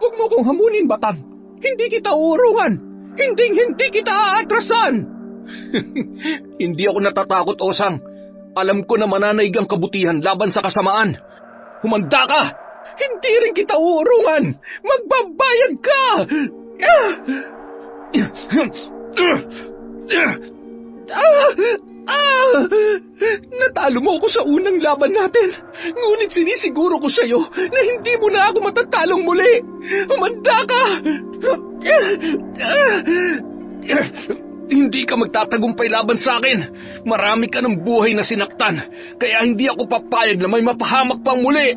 Huwag mo kong hamunin, Batang. Hindi kita uurungan. Hindi kita aatrasan. Hindi ako natatakot, Osang. Alam ko na mananaig ang kabutihan laban sa kasamaan. Humanda ka! Hindi rin kita uurungan! Magbabayad ka! Natalo mo ako sa unang laban natin. Ngunit sinisiguro ko sa'yo na hindi mo na ako matatalong muli. Humanda ka! Hindi ka magtatagumpay laban sa akin. Marami ka ng buhay na sinaktan. Kaya hindi ako papayag na may mapahamak pang muli.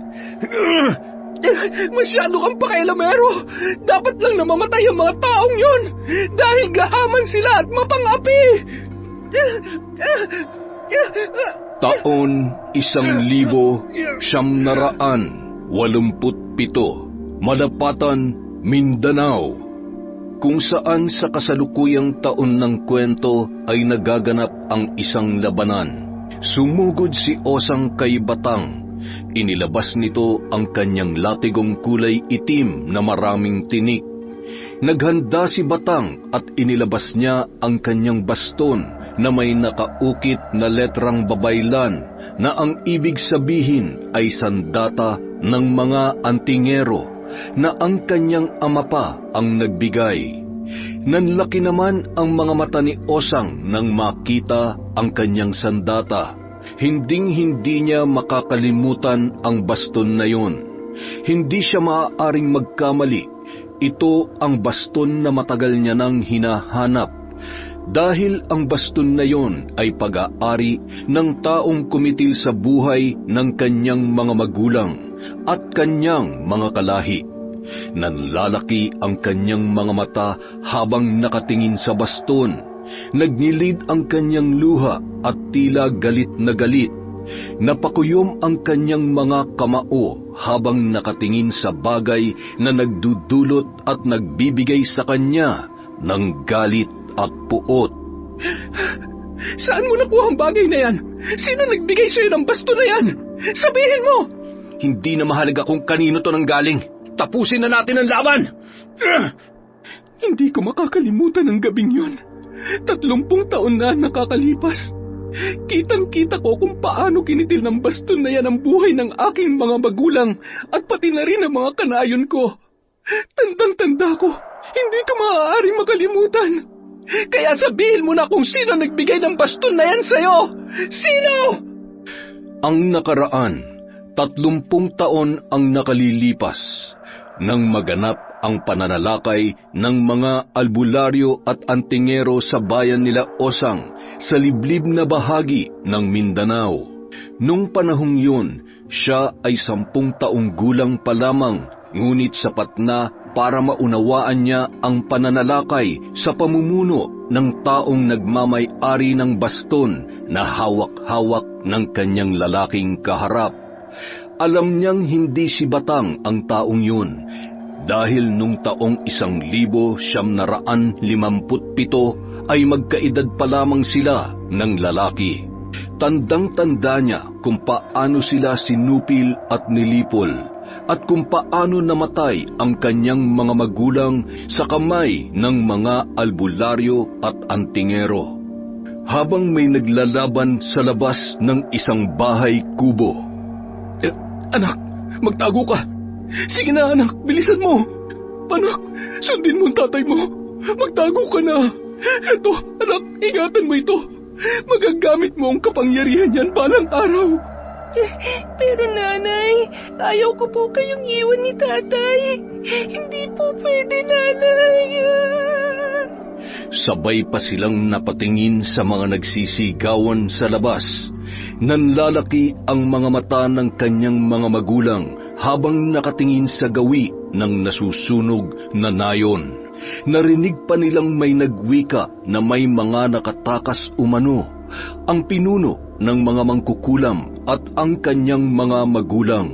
Masyado kang pakailamero. Dapat lang namamatay ang mga taong yun. Dahil gahaman sila at mapangapi. Taon 1987, Malapatan, Mindanao, kung saan sa kasalukuyang taon ng kwento ay nagaganap ang isang labanan. Sumugod si Osang kay Batang. Inilabas nito ang kanyang latigong kulay itim na maraming tinik. Naghanda si Batang at inilabas niya ang kanyang baston na may nakaukit na letrang babaylan na ang ibig sabihin ay sandata ng mga antingero na ang kanyang ama pa ang nagbigay. Nanlaki naman ang mga mata ni Osang nang makita ang kanyang sandata. Hinding-hindi niya makakalimutan ang baston na yun. Hindi siya maaaring magkamali. Ito ang baston na matagal niya nang hinahanap. Dahil ang baston na yon ay pag-aari ng taong kumitil sa buhay ng kanyang mga magulang at kanyang mga kalahi. Nanlalaki ang kanyang mga mata habang nakatingin sa baston. Nagnilid ang kanyang luha at tila galit na galit. Napakuyom ang kanyang mga kamao habang nakatingin sa bagay na nagdudulot at nagbibigay sa kanya ng galit at puot. Saan mo nakuha ang bagay na yan? Sino nagbigay sa'yo ng baston na yan? Sabihin mo! Hindi na mahalaga kung kanino to nanggaling. Tapusin na natin ang laban! Hindi ko makakalimutan ang gabing yun. 30 taon na nakakalipas. Kitang-kita ko kung paano kinitil ng baston na yan ang buhay ng aking mga magulang at pati na rin ang mga kanayon ko. Tandang-tanda ko, hindi ko maaaring makalimutan. Kaya sabihin mo na kung sino nagbigay ng baston na yan sa'yo. Sino? Ang nakaraan, 30 taon ang nakalilipas nang maganap ang pananalakay ng mga albularyo at antingero sa bayan nila Osang sa liblib na bahagi ng Mindanao. Nung panahong yun, siya ay 10 taong gulang pa lamang, ngunit sapat na para maunawaan niya ang pananalakay sa pamumuno ng taong nagmamay-ari ng baston na hawak-hawak ng kanyang lalaking kaharap. Alam niyang hindi si Batang ang taong yun, dahil nung taong 1957 ay magkaedad pa lamang sila ng lalaki. Tandang-tanda niya kung paano sila sinupil at nilipol, at kung paano namatay ang kanyang mga magulang sa kamay ng mga albularyo at antingero. Habang may naglalaban sa labas ng isang bahay kubo. Anak, magtago ka. Sige na anak, bilisan mo. Panak, sundin mo ang tatay mo. Magtago ka na. Eto, anak, ingatan mo ito. Magagamit mo ang kapangyarihan yan balang araw. Pero nanay, ayaw ko po kayong iwan ni tatay. Hindi po pwede, nanay. Sabay pa silang napatingin sa mga nagsisigawan sa labas. Nanlalaki ang mga mata ng kanyang mga magulang habang nakatingin sa gawi ng nasusunog na nayon. Narinig pa nilang may nagwika na may mga nakatakas umano, ang pinuno ng mga mangkukulam at ang kanyang mga magulang.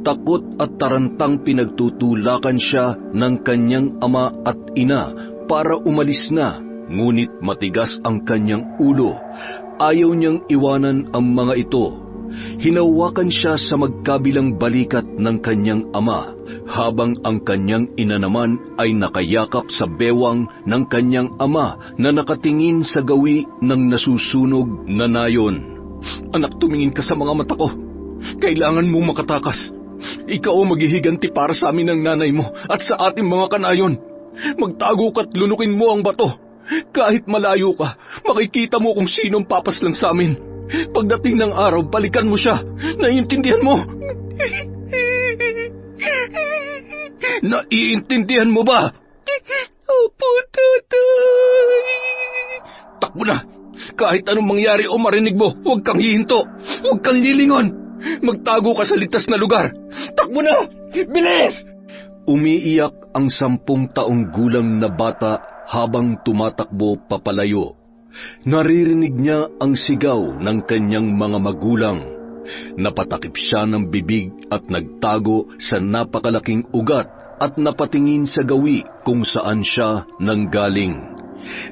Takot at tarantang pinagtutulakan siya ng kanyang ama at ina para umalis na, ngunit matigas ang kanyang ulo. Ayaw niyang iwanan ang mga ito. Hinawakan siya sa magkabilang balikat ng kanyang ama habang ang kanyang ina naman ay nakayakap sa bewang ng kanyang ama na nakatingin sa gawi ng nasusunog na nayon. Anak, tumingin ka sa mga mata ko. Kailangan mong makatakas. Ikaw ang maghihiganti para sa amin ng nanay mo at sa ating mga kanayon. Magtago ka't lunukin mo ang bato. Kahit malayo ka, makikita mo kung sinong papaslang sa amin. Pagdating ng araw, balikan mo siya. Naiintindihan mo? Naiintindihan mo ba? Opo, Tatay. Takbo na! Kahit anong mangyari o marinig mo, huwag kang hihinto. Huwag kang lilingon. Magtago ka sa ligtas na lugar. Takbo na! Bilis! Umiiyak ang 10 taong gulang na bata habang tumatakbo papalayo. Naririnig niya ang sigaw ng kanyang mga magulang. Napatakip siya ng bibig at nagtago sa napakalaking ugat at napatingin sa gawi kung saan siya nanggaling.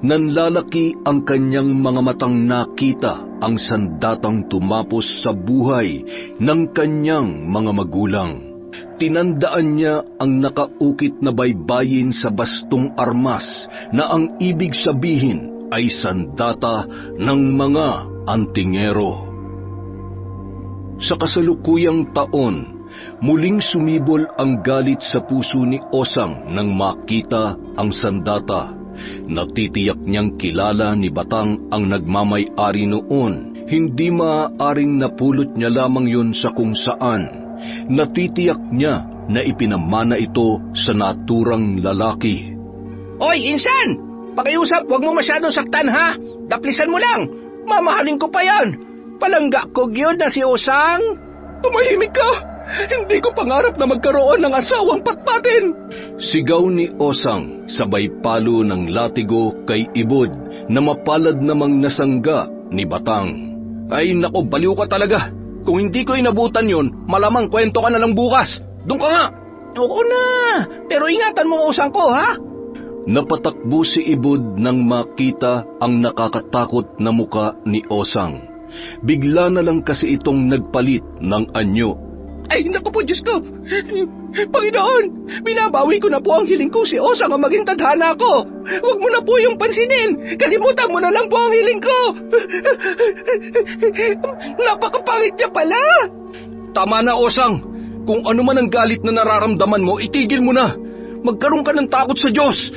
Nanlalaki ang kanyang mga matang nakita ang sandatang tumapos sa buhay ng kanyang mga magulang. Tinandaan niya ang nakaukit na baybayin sa bastong armas na ang ibig sabihin ay sandata ng mga antingero. Sa kasalukuyang taon, muling sumibol ang galit sa puso ni Osang nang makita ang sandata. Natitiyak niyang kilala ni Batang ang nagmamay-ari noon. Hindi maaaring napulot niya lamang yun sa kung saan. Natitiyak niya na ipinamana ito sa naturang lalaki. Oy, insan! Pakiusap, huwag mo masyadong saktan, ha? Daplisan mo lang. Mamahalin ko pa yan. Palangga ko yun na si Osang. Tumahimik ka! Hindi ko pangarap na magkaroon ng asawang patpatin! Sigaw ni Osang sabay palo ng latigo kay Ibod na mapalad namang nasangga ni Batang. Ay nako, baliw ka talaga. Kung hindi ko inabutan yun, malamang kwento ka na lang bukas. Doon ka nga! Oo na, pero ingatan mo Osang ko, ha? Napatakbo si Ibod nang makita ang nakakatakot na muka ni Osang. Bigla na lang kasi itong nagpalit ng anyo. Ay, naku po, Diyos ko! Panginoon, binabawi ko na po ang hiling ko si Osang ang maging tadhana ko. Huwag mo na po yung pansinin. Kalimutan mo na lang po ang hiling ko. Napakapangit niya pala. Tama na, Osang. Kung ano man ang galit na nararamdaman mo, itigil mo na. Magkaroon ka ng takot sa Diyos.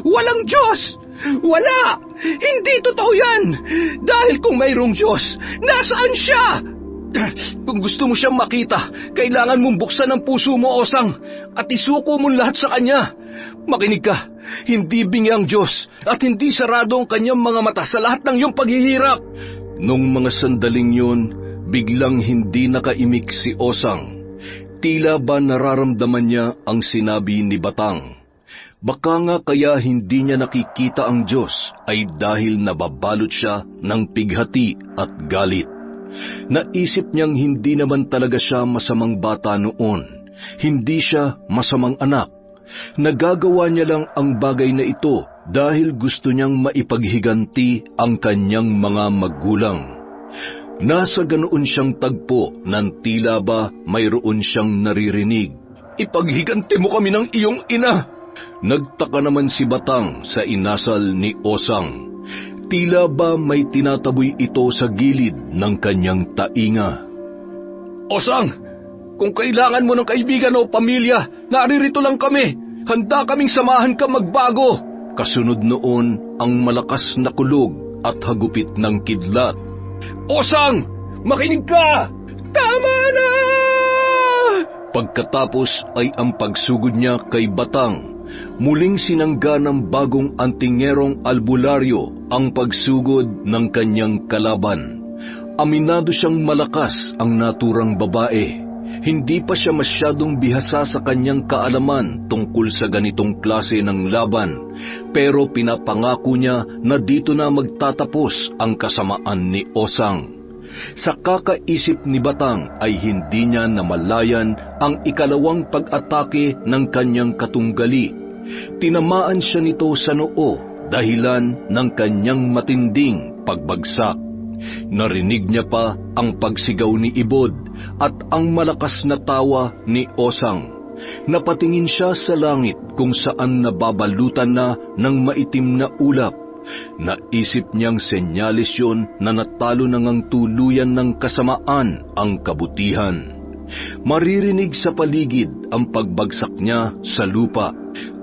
Walang Diyos! Wala! Hindi totoo yan! Dahil kung mayroong Diyos, nasaan siya? Kung gusto mo siyang makita, kailangan mong buksan ang puso mo, Osang, at isuko mo lahat sa Kanya. Makinig ka, hindi bingi ang Diyos at hindi sarado ang Kanyang mga mata sa lahat ng iyong paghihirap. Nung mga sandaling yun, biglang hindi nakaimik si Osang. Tila ba nararamdaman niya ang sinabi ni Batang? Baka nga kaya hindi niya nakikita ang Diyos ay dahil nababalot siya ng pighati at galit. Naisip niyang hindi naman talaga siya masamang bata noon. Hindi siya masamang anak. Nagagawa niya lang ang bagay na ito dahil gusto niyang maipaghiganti ang kanyang mga magulang. Nasa ganoon siyang tagpo ng tila ba mayroon siyang naririnig. Ipaghiganti mo kami ng iyong ina! Nagtaka naman si Batang sa inasal ni Osang. Tila ba may tinataboy ito sa gilid ng kanyang tainga. Osang, kung kailangan mo ng kaibigan o pamilya, naririto lang kami. Handa kaming samahan ka magbago. Kasunod noon ang malakas na kulog at hagupit ng kidlat. Osang, makinig ka! Tama na! Pagkatapos ay ang pagsugod niya kay Batang. Muling sinangga ng bagong antingerong albularyo ang pagsugod ng kanyang kalaban. Aminado siyang malakas ang naturang babae. Hindi pa siya masyadong bihasa sa kanyang kaalaman tungkol sa ganitong klase ng laban, pero pinapangako niya na dito na magtatapos ang kasamaan ni Osang. Sa kakaisip ni Batang ay hindi niya namalayan ang ikalawang pag-atake ng kanyang katunggali. Tinamaan siya nito sa noo dahilan ng kanyang matinding pagbagsak. Narinig niya pa ang pagsigaw ni Ibod at ang malakas na tawa ni Osang. Napatingin siya sa langit kung saan nababalutan na ng maitim na ulap. Naisip niyang senyalis yun na natalo na ngang tuluyan ng kasamaan ang kabutihan. Maririnig sa paligid ang pagbagsak niya sa lupa.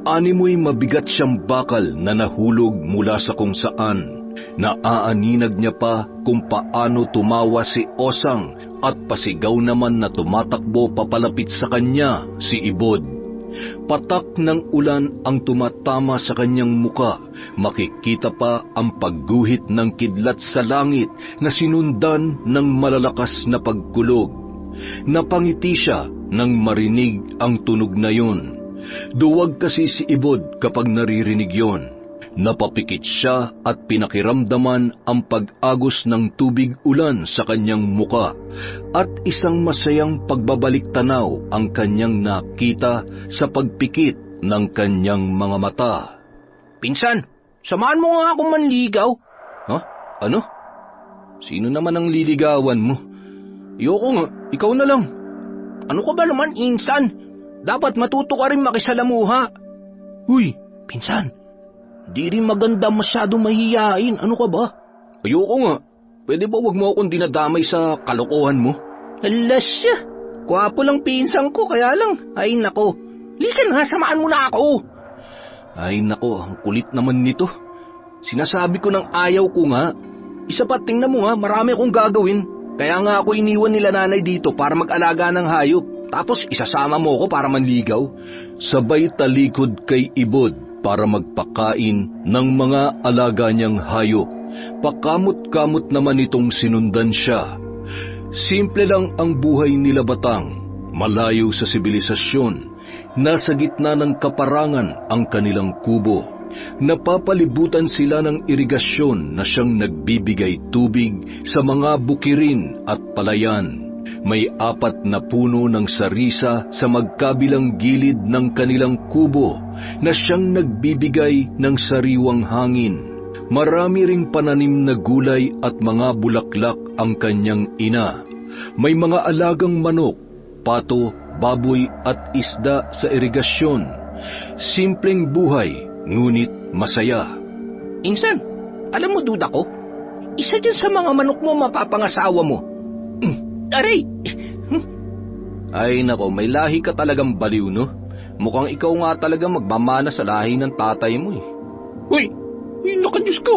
Animoy mabigat siyang bakal na nahulog mula sa kung saan. Naaaninag niya pa kung paano tumawa si Osang at pasigaw naman na tumatakbo papalapit sa kanya si Ibod. Patak ng ulan ang tumatama sa kanyang muka. Makikita pa ang pagguhit ng kidlat sa langit na sinundan ng malalakas na pagkulog. Napangiti siya nang marinig ang tunog na yun. Duwag kasi si Ibod kapag naririnig yon. Napapikit siya at pinakiramdaman ang pag-agos ng tubig ulan sa kanyang muka at isang masayang pagbabalik-tanaw ang kanyang nakita sa pagpikit ng kanyang mga mata. Pinsan, samahan mo nga akong manligaw. Ha? Ano? Sino naman ang liligawan mo? Ayoko nga, ikaw na lang. Ano ka ba naman, insan? Dapat matuto ka rin makisalamuha. Huy, pinsan, di rin maganda masyado mahihiyain. Ano ka ba? Ayoko nga. Pwede ba wag mo akong dinadamay sa kalokohan mo? Alas siya. Kwapo lang pinsan ko, kaya lang. Ay nako, lika na, samahan mo na ako. Ay nako, ang kulit naman nito. Sinasabi ko ng ayaw ko nga. Isa pa, tingnan mo nga, marami akong gagawin. Kaya nga ako iniwan nila nanay dito para mag-alaga ng hayop. Tapos isasama mo ko para manligaw. Sabay talikod kay Ibod para magpakain ng mga alaga niyang hayop. Pakamot-kamot naman itong sinundan siya. Simple lang ang buhay nila Batang. Malayo sa sibilisasyon. Nasa gitna ng kaparangan ang kanilang kubo. Napapalibutan sila ng irigasyon na siyang nagbibigay tubig sa mga bukirin at palayan. May 4 na puno ng sarisa sa magkabilang gilid ng kanilang kubo na siyang nagbibigay ng sariwang hangin. Marami ring pananim na gulay at mga bulaklak ang kanyang ina. May mga alagang manok, pato, baboy at isda sa irigasyon. Simpleng buhay, ngunit masaya. Insan, alam mo duda ko? Isa dyan sa mga manok mo mapapangasawa mo. Aray! Ay nako, may lahi ka talagang baliw, no? Mukhang ikaw nga talaga magmamana sa lahi ng tatay mo eh. Uy! Naku, Diyos ko!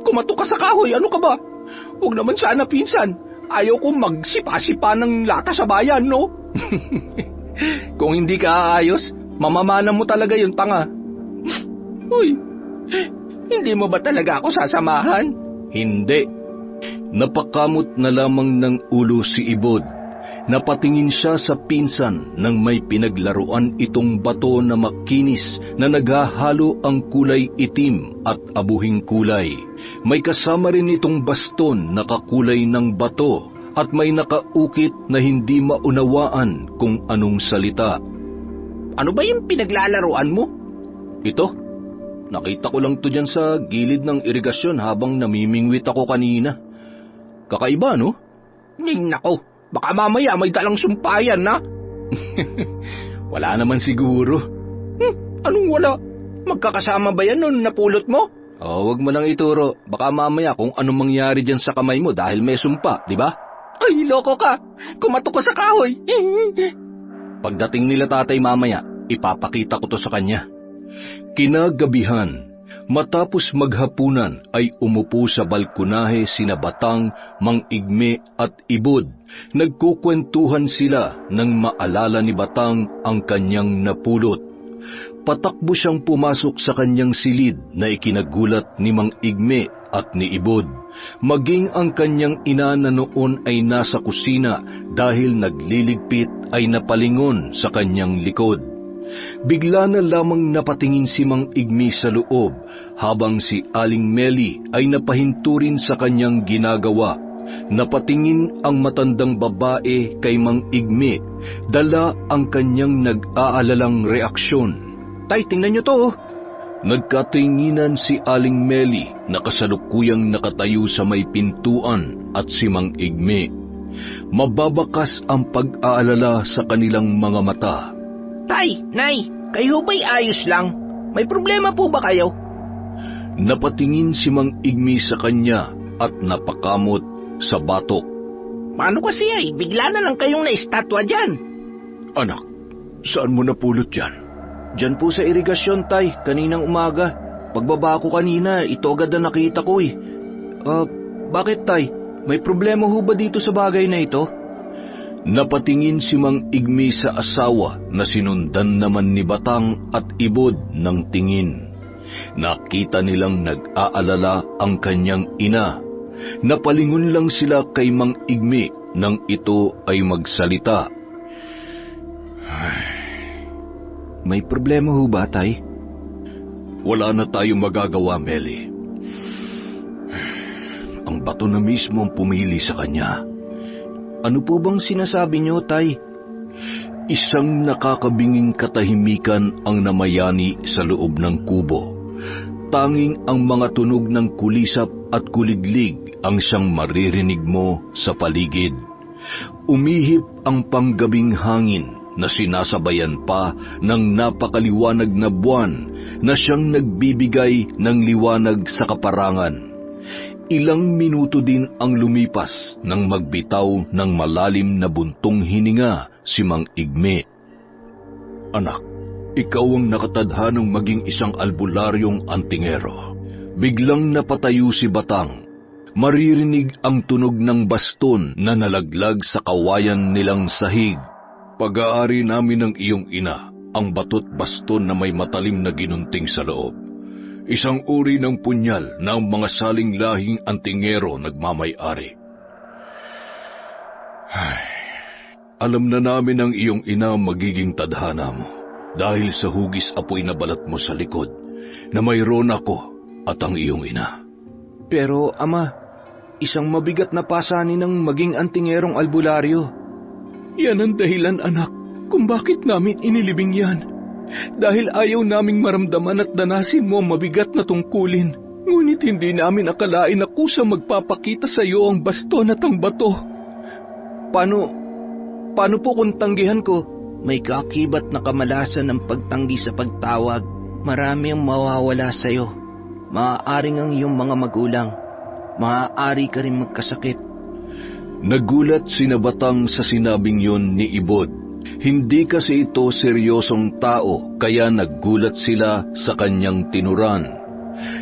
Kumato ka sa kahoy, ano ka ba? Huwag naman sana, pinsan. Ayaw kong magsipa-sipa ng lata sa bayan, no? Kung hindi ka aayos, mamamana mo talaga yung tanga. Uy! Hindi mo ba talaga ako sasamahan? Hindi. Napakamot na lamang ng ulo si Ibod. Napatingin siya sa pinsan nang may pinaglaruan itong bato na makinis na naghahalo ang kulay itim at abuhing kulay. May kasama rin itong baston na kakulay ng bato at may nakaukit na hindi maunawaan kung anong salita. Ano ba yung pinaglalaruan mo? Ito, nakita ko lang to dyan sa gilid ng irigasyon habang namimingwit ako kanina. Kakaiba, no? Nako, baka mamaya may dalang sumpayan, na? Wala naman siguro. Anong wala? Magkakasama ba yan nun napulot mo? Wag mo nang ituro. Baka mamaya kung anong mangyari dyan sa kamay mo dahil may sumpa, di ba? Ay, loko ka! Kumatok ka sa kahoy! Pagdating nila tatay mamaya, ipapakita ko to sa kanya. Kinagabihan, matapos maghapunan ay umupo sa balkonahe sina Batang, Mang Igme at Ibod. Nagkukwentuhan sila nang maalala ni Batang ang kanyang napulot. Patakbo siyang pumasok sa kanyang silid na ikinagulat ni Mang Igme at ni Ibod. Maging ang kanyang ina na noon ay nasa kusina dahil nagliligpit ay napalingon sa kanyang likod. Bigla na lamang napatingin si Mang Igme sa loob habang si Aling Meli ay napahinto rin sa kanyang ginagawa. Napatingin ang matandang babae kay Mang Igme, dala ang kanyang nag-aalalang reaksyon. Tay, tingnan niyo to. Nagkatinginan si Aling Meli na kasalukuyang nakatayo sa may pintuan at si Mang Igme. Mababakas ang pag-aalala sa kanilang mga mata. Tay, Nay, kayo ba'y ayos lang? May problema po ba kayo? Napatingin si Mang Igme sa kanya at napakamot sa batok. Paano kasi ay bigla na lang kayong naistatwa dyan? Anak, saan mo napulot yan? Diyan po sa irigasyon, Tay, kaninang umaga. Pagbaba ko kanina, ito agad na nakita ko eh. Bakit, Tay? May problema ho ba dito sa bagay na ito? Napatingin si Mang Igme sa asawa na sinundan naman ni Batang at Ibod ng tingin. Nakita nilang nag-aalala ang kanyang ina. Napalingon lang sila kay Mang Igme nang ito ay magsalita. May problema ho ba, Tay? Wala na tayong magagawa, Meli. Ang bato na mismo ang pumili sa kanya. Ano po bang sinasabi niyo, Tay? Isang nakakabinging katahimikan ang namayani sa loob ng kubo. Tanging ang mga tunog ng kulisap at kuliglig ang siyang maririnig mo sa paligid. Umihip ang panggabing hangin na sinasabayan pa ng napakaliwanag na buwan na siyang nagbibigay ng liwanag sa kaparangan. Ilang minuto din ang lumipas nang magbitaw ng malalim na buntong hininga si Mang Igme. Anak, ikaw ang nakatadhanang maging isang albularyong antingero. Biglang napatayo si Batang. Maririnig ang tunog ng baston na nalaglag sa kawayan nilang sahig. Pag-aari namin ng iyong ina ang bato't baston na may matalim na ginunting sa loob. Isang uri ng punyal na ang mga saling lahing antingero nagmamay-ari. Alam na namin ang iyong ina magiging tadhana mo dahil sa hugis apoy na balat mo sa likod na mayroon ako at ang iyong ina. Pero, Ama, isang mabigat na pasanin ng maging antingerong albularyo. Yan ang dahilan, anak, kung bakit namin inilibing yan. Dahil ayaw naming maramdaman at danasin mo ang mabigat na tungkulin. Ngunit hindi namin akalain na kusa magpapakita sa iyo ang baston at ang bato. Paano po kung tanggihan ko? May kakibat na kamalasan ng pagtanggi sa pagtawag. Marami ang mawawala sa iyo. Maaaring ang iyong mga magulang. Maaari ka rin magkasakit. Nagulat si Batang sa sinabing yon ni Ibod. Hindi kasi ito seryosong tao kaya naggulat sila sa kanyang tinuran.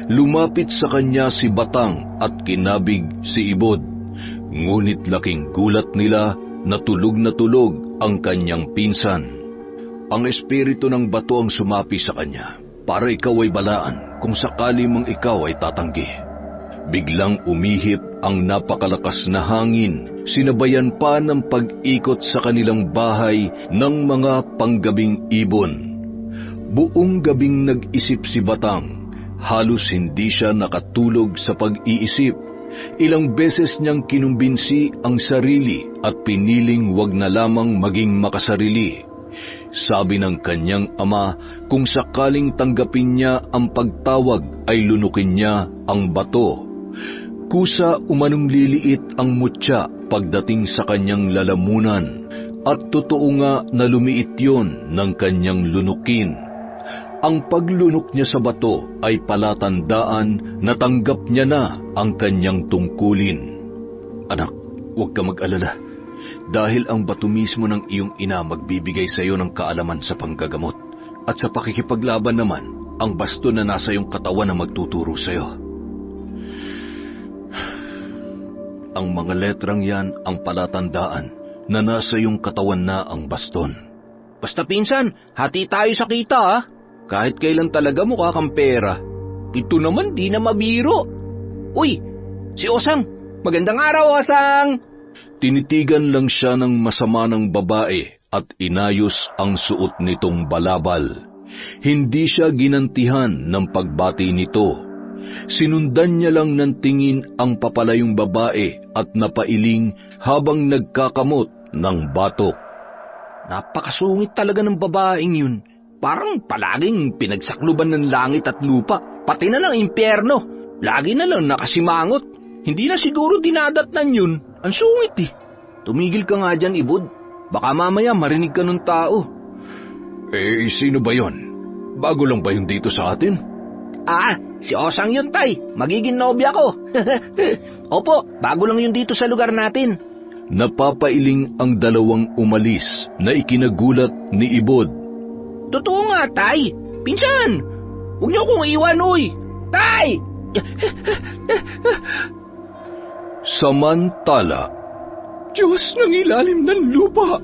Lumapit sa kanya si Batang at kinabig si Ibod. Ngunit laking gulat nila na tulog ang kanyang pinsan. Ang espiritu ng bato ang sumapi sa kanya para ikaw ay balaan kung sakali mang ikaw ay tatanggi. Biglang umihip ang napakalakas na hangin, sinabayan pa ng pag-ikot sa kanilang bahay ng mga panggabing ibon. Buong gabing nag-isip si Batang, halos hindi siya nakatulog sa pag-iisip. Ilang beses niyang kinumbinsi ang sarili at piniling wag na lamang maging makasarili. Sabi ng kanyang ama, kung sakaling tanggapin niya ang pagtawag ay lunukin niya ang bato. Kusa umanong liliit ang mutya pagdating sa kanyang lalamunan at totoo nga na lumiit yon ng kanyang lunukin. Ang paglunok niya sa bato ay palatandaan na tanggap niya na ang kanyang tungkulin. Anak, huwag ka mag-alala dahil ang bato mismo ng iyong ina magbibigay sa iyo ng kaalaman sa panggagamot at sa pakikipaglaban naman ang baston na nasa iyong katawan na magtuturo sa iyo. Ang mga letrang yan ang palatandaan na nasa iyong katawan na ang baston. Basta pinsan, hati tayo sa kita ha. Kahit kailan talaga mukha kang pera. Ito naman di na mabiro. Uy, si Osang. Magandang araw, Osang. Tinitigan lang siya ng masama ng babae at inayos ang suot nitong balabal. Hindi siya ginantihan ng pagbati nito. Sinundan niya lang ng tingin ang papalayong babae at napailing habang nagkakamot ng batok. Napakasungit talaga ng babaeng yun. parang palaging pinagsakluban ng langit at lupa, pati na ng impyerno. Lagi na lang nakasimangot. Hindi na siguro dinadatnan yun. Ang sungit eh. Tumigil ka nga dyan, Ibod. Baka mamaya marinig ka ng tao. Sino ba yon? Bago lang ba yun dito sa atin? Si Osang yun, Tay. Magiging nobya ko. Opo, bago lang yun dito sa lugar natin. Napapailing ang dalawang umalis na ikinagulat ni Ibod. Totoo nga, Tay. Pinsan, huwag niyo akong iwan, uy. Tay! Samantala, Diyos ng ilalim ng lupa,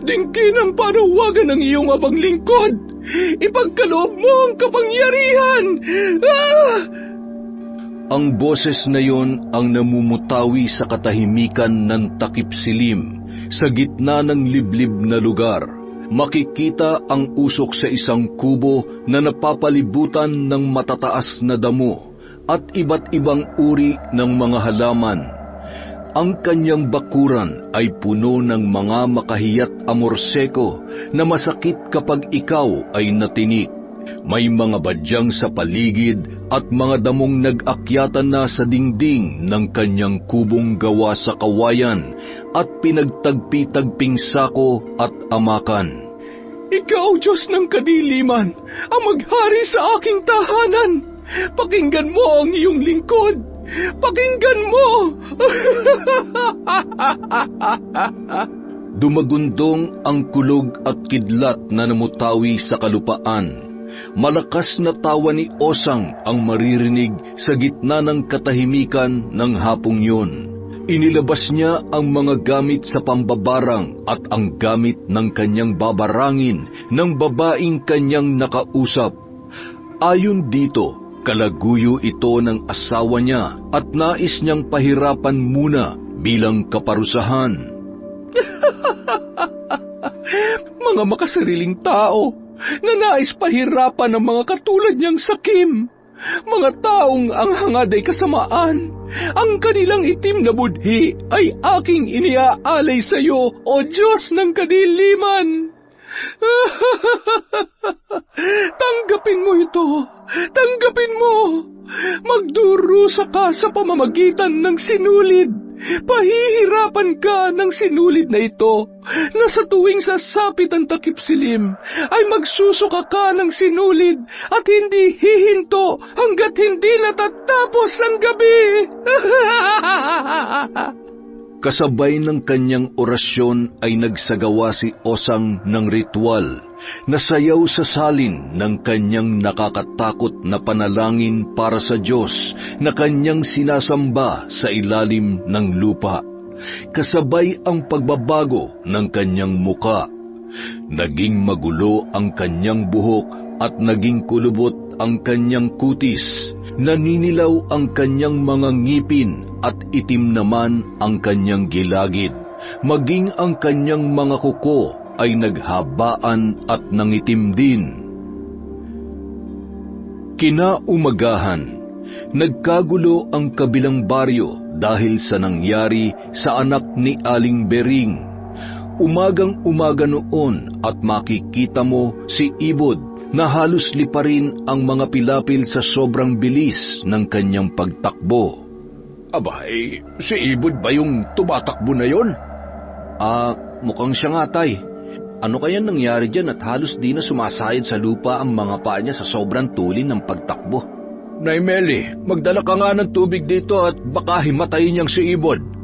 dingkin ang panawagan ng iyong abang lingkod. Ipagkaloob mo ang kapangyarihan. ang boses na yon ang namumutawi sa katahimikan ng takip silim sa gitna ng liblib na lugar. Makikita ang usok sa isang kubo na napapalibutan ng matataas na damo at iba't ibang uri ng mga halaman. Ang kanyang bakuran ay puno ng mga makahiyat amorseko na masakit kapag ikaw ay natinik. May mga badyang sa paligid at mga damong nag-akyatan na sa dingding ng kanyang kubong gawa sa kawayan at pinagtagpi-tagping sako at amakan. Ikaw, Diyos ng kadiliman, ang maghari sa aking tahanan. Pakinggan mo ang iyong lingkod. Pakinggan mo! Dumagundong ang kulog at kidlat na namutawi sa kalupaan. Malakas na tawa ni Osang ang maririnig sa gitna ng katahimikan ng hapong yun. Inilabas niya ang mga gamit sa pambabarang at ang gamit ng kanyang babarangin ng babaeng kanyang nakausap. Ayon dito, kalaguyo ito ng asawa niya at nais niyang pahirapan muna bilang kaparusahan. Mga makasariling tao na nais pahirapan ng mga katulad niyang sakim. Mga taong ang hangad ay kasamaan. Ang kanilang itim na budhi ay aking iniaalay sa iyo, O Diyos ng kadiliman. Tanggapin mo ito. Tanggapin mo. Magdurusa ka sa pamamagitan ng sinulid. Pahihirapan ka ng sinulid na ito, na sa tuwing sasapit ang takip silim, ay magsusuka ka ng sinulid at hindi hihinto hanggat hindi natatapos ang gabi. Kasabay ng kanyang orasyon ay nagsagawa si Osang ng ritual na sayaw sa salin ng kanyang nakakatakot na panalangin para sa Diyos na kanyang sinasamba sa ilalim ng lupa. Kasabay ang pagbabago ng kanyang muka. Naging magulo ang kanyang buhok at naging kulubot ang kanyang kutis. Naninilaw ang kanyang mga ngipin at itim naman ang kanyang gilagid. Maging ang kanyang mga kuko ay naghabaan at nangitim din. Kinaumagahan, nagkagulo ang kabilang baryo dahil sa nangyari sa anak ni Aling Bering. Umagang-umaga noon at makikita mo si Ibod na halos liparin ang mga pilapil sa sobrang bilis ng kanyang pagtakbo. Abay, si Ibod ba yung tumatakbo na yon? Mukhang siya nga, Tay. Ano kaya nangyari dyan at halos di na sumasayad sa lupa ang mga paa niya sa sobrang tulin ng pagtakbo? Nay Meli, magdala ka nga ng tubig dito at baka himatayin niyang si Ibod.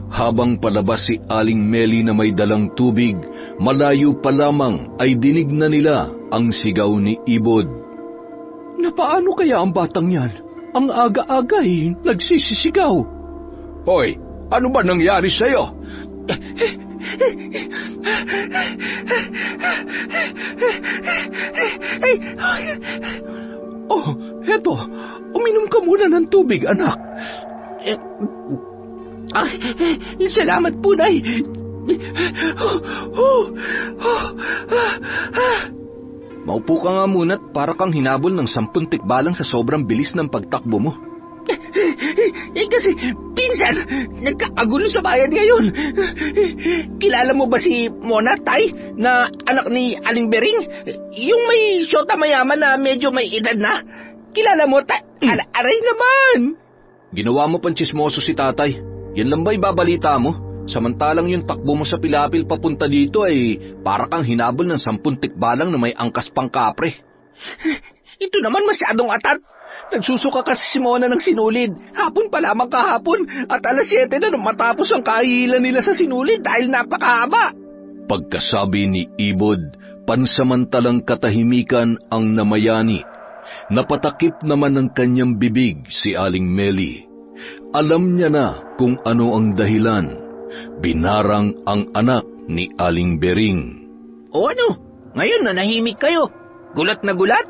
Habang palabas si Aling Meli na may dalang tubig, malayo pa lamang ay dinig na nila ang sigaw ni Ibod. Napaano kaya ang batang yan? Ang aga-aga ay nagsisisigaw. Hoy, ano ba nangyari sa'yo? Oh, heto. Uminom ka muna ng tubig, anak. Salamat po, Nay. Maupo ka nga muna't para kang hinabol ng 10 tikbalang sa sobrang bilis ng pagtakbo mo. Kasi, pinsan, nagkakagulo sa bayan ngayon. Kilala mo ba si Mona, Tay, na anak ni Aling Bering? Yung may syota mayaman na medyo may edad na? Kilala mo, Tay? Aray naman! Ginawa mo pang tsismoso si tatay. Yan lang ba'y babalita mo? Samantalang yung takbo mo sa Pilapil papunta dito ay para kang hinabol ng 10 tikbalang na may angkas pang kapre. Ito naman masyadong atat. Nagsusuka kasi si Mona ng sinulid. Hapon pa lamang kahapon at alas 7 na nung matapos ang kahilan nila sa sinulid dahil napakahaba. Pagkasabi ni Ibod, pansamantalang katahimikan ang namayani. Napatakip naman ng kanyang bibig si Aling Meli. Alam niya na kung ano ang dahilan. Binarang ang anak ni Aling Bering. O ano? Ngayon nanahimik kayo. Gulat na gulat?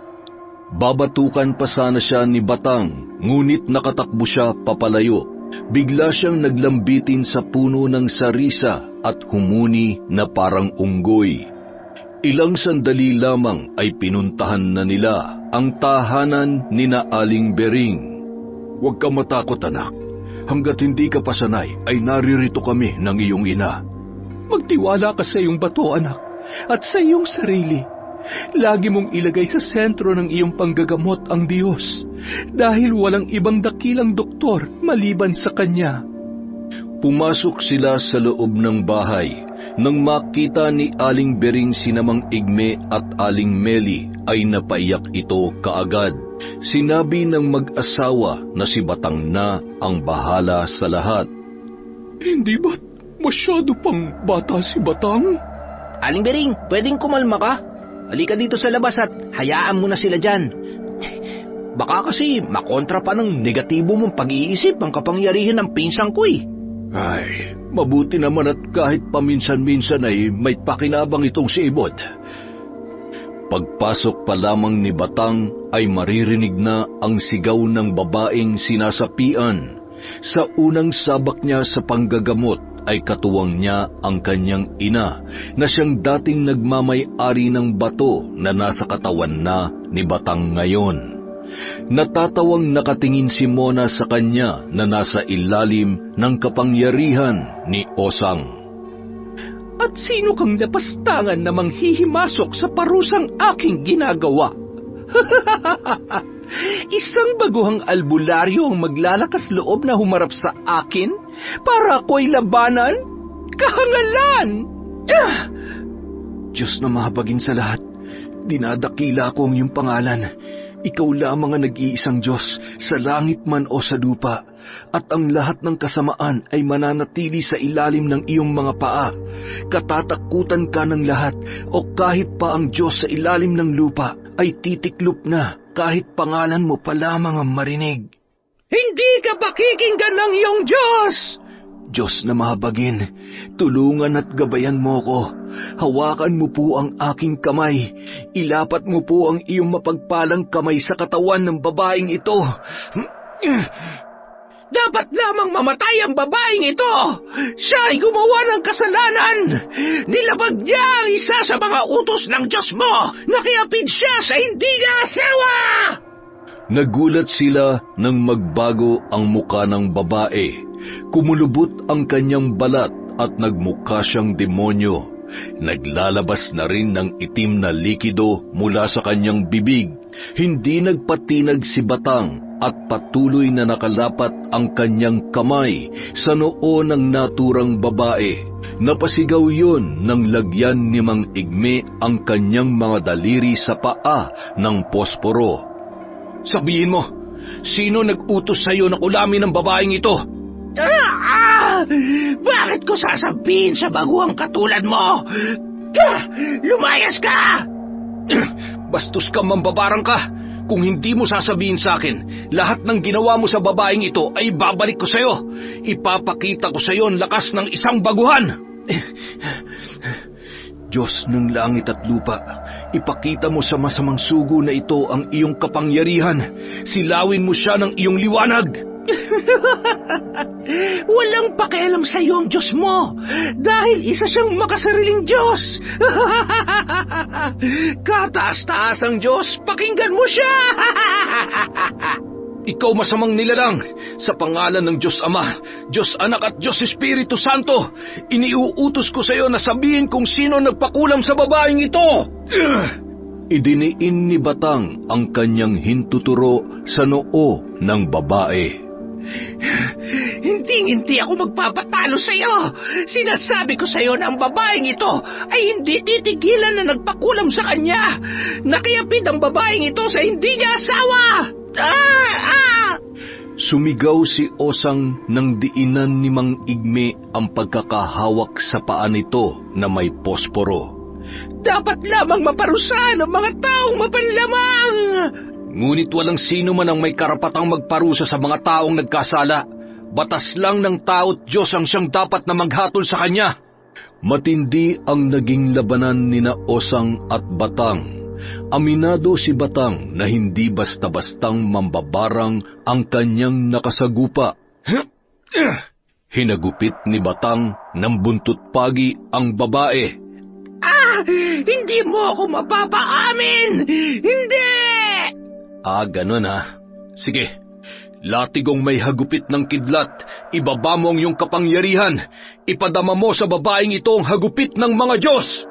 Babatukan pa sana siya ni Batang, ngunit nakatakbo siya papalayo. Bigla siyang naglambitin sa puno ng sarisa at humuni na parang unggoy. Ilang sandali lamang ay pinuntahan na nila ang tahanan ni na Aling Bering. Huwag ka matakot, anak. Hanggat hindi ka pasanay, ay naririto kami ng iyong ina. Magtiwala ka sa iyong bato, anak, at sa iyong sarili. Lagi mong ilagay sa sentro ng iyong panggagamot ang Diyos, dahil walang ibang dakilang doktor maliban sa Kanya. Pumasok sila sa loob ng bahay. Nang makita ni Aling Bering si Namang Igme at Aling Meli, ay napaiyak ito kaagad. Sinabi ng mag-asawa na si Batang na ang bahala sa lahat. Hindi ba't masyado pang bata si Batang? Aling Bering, pwedeng kumalma ka? Halika dito sa labas at hayaan mo na sila dyan. Baka kasi makontra pa ng negatibo mong pag-iisip ang kapangyarihan ng pinsang ko eh. Ay, mabuti naman at kahit paminsan-minsan ay may pakinabang itong si Ibod. Pagpasok pa lamang ni Batang ay maririnig na ang sigaw ng babaeng sinasapian. Sa unang sabak niya sa panggagamot ay katuwang niya ang kanyang ina na siyang dating nagmamay-ari ng bato na nasa katawan na ni Batang ngayon. Natatawang nakatingin si Mona sa kanya na nasa ilalim ng kapangyarihan ni Osang. At sino kang lapastangan na manghihimasok sa parusang aking ginagawa? Isang baguhang albularyo ang maglalakas loob na humarap sa akin para ako'y labanan? Kahangalan! Diyos na mahabagin sa lahat, dinadakila ko ang iyong pangalan. Ikaw lamang ang nag-iisang Diyos, sa langit man o sa lupa, at ang lahat ng kasamaan ay mananatili sa ilalim ng iyong mga paa. Katatakutan ka ng lahat, o kahit pa ang Diyos sa ilalim ng lupa ay titiklop na kahit pangalan mo pa lamang ang marinig. Hindi ka pakikinggan ng iyong Diyos! Diyos na mahabagin, tulungan at gabayan mo ko. Hawakan mo po ang aking kamay. Ilapat mo po ang iyong mapagpalang kamay sa katawan ng babaeng ito. Dapat lamang mamatay ang babaeng ito! Siya ay gumawa ng kasalanan! Nilabag niya ang isa sa mga utos ng Diyos mo! Nakiapid siya sa hindi niya asawa! Nagulat sila nang magbago ang muka ng babae. Kumulubot ang kanyang balat at nagmukha siyang demonyo. Naglalabas na rin ng itim na likido mula sa kanyang bibig. Hindi nagpatinag si Batang at patuloy na nakalapat ang kanyang kamay sa noo ng naturang babae. Napasigaw yun nang lagyan ni Mang Igme ang kanyang mga daliri sa paa ng posporo. Sabihin mo, sino nag-utos sa'yo na ulamin ang babaeng ito? Bakit ko sasabihin sa baguang katulad mo? Lumayas ka! Bastos ka, mambabarang ka. Kung hindi mo sasabihin sa akin, lahat ng ginawa mo sa babaeng ito ay babalik ko sa'yo. Ipapakita ko sa'yo ang lakas ng isang baguhan. Diyos ng langit at lupa, ipakita mo sa masamang sugo na ito ang iyong kapangyarihan. Silawin mo siya ng iyong liwanag. Walang pakialam sa iyo ang Diyos mo dahil isa siyang makasariling Diyos. Kataas-taas ang Diyos, pakinggan mo siya. Ikaw masamang nilalang, sa pangalan ng Diyos Ama, Diyos Anak at Diyos Espiritu Santo, iniuutos ko sa iyo na sabihin kung sino nagpakulam sa babaeng ito. Idiniin ni Batang ang kanyang hintuturo sa noo ng babae. Hindi ako magpapatalo sa iyo. Sinasabi ko sa iyo na ang babaeng ito ay hindi titigilan na nagpakulam sa kanya. Nakiyapid ang babaeng ito sa hindi niya asawa. Sumigaw si Osang nang diinan ni Mang Igme ang pagkakahawak sa paa nito na may posporo. Dapat lamang maparusahan ang mga taong mapanlamang. Ngunit walang sino man ang may karapatang magparusa sa mga taong nagkasala. Batas lang ng tao't Diyos ang siyang dapat na maghatol sa kanya. Matindi ang naging labanan nina Osang at Batang. Aminado si Batang na hindi basta-bastang mambabarang ang kanyang nakasagupa. Hinagupit ni Batang ng buntot pagi ang babae. Hindi mo ako mapapaamin! Hindi! Ganun ha. Sige, latigong may hagupit ng kidlat, ibaba mo ang iyong kapangyarihan. Ipadama mo sa babaeng ito ang hagupit ng mga Diyos.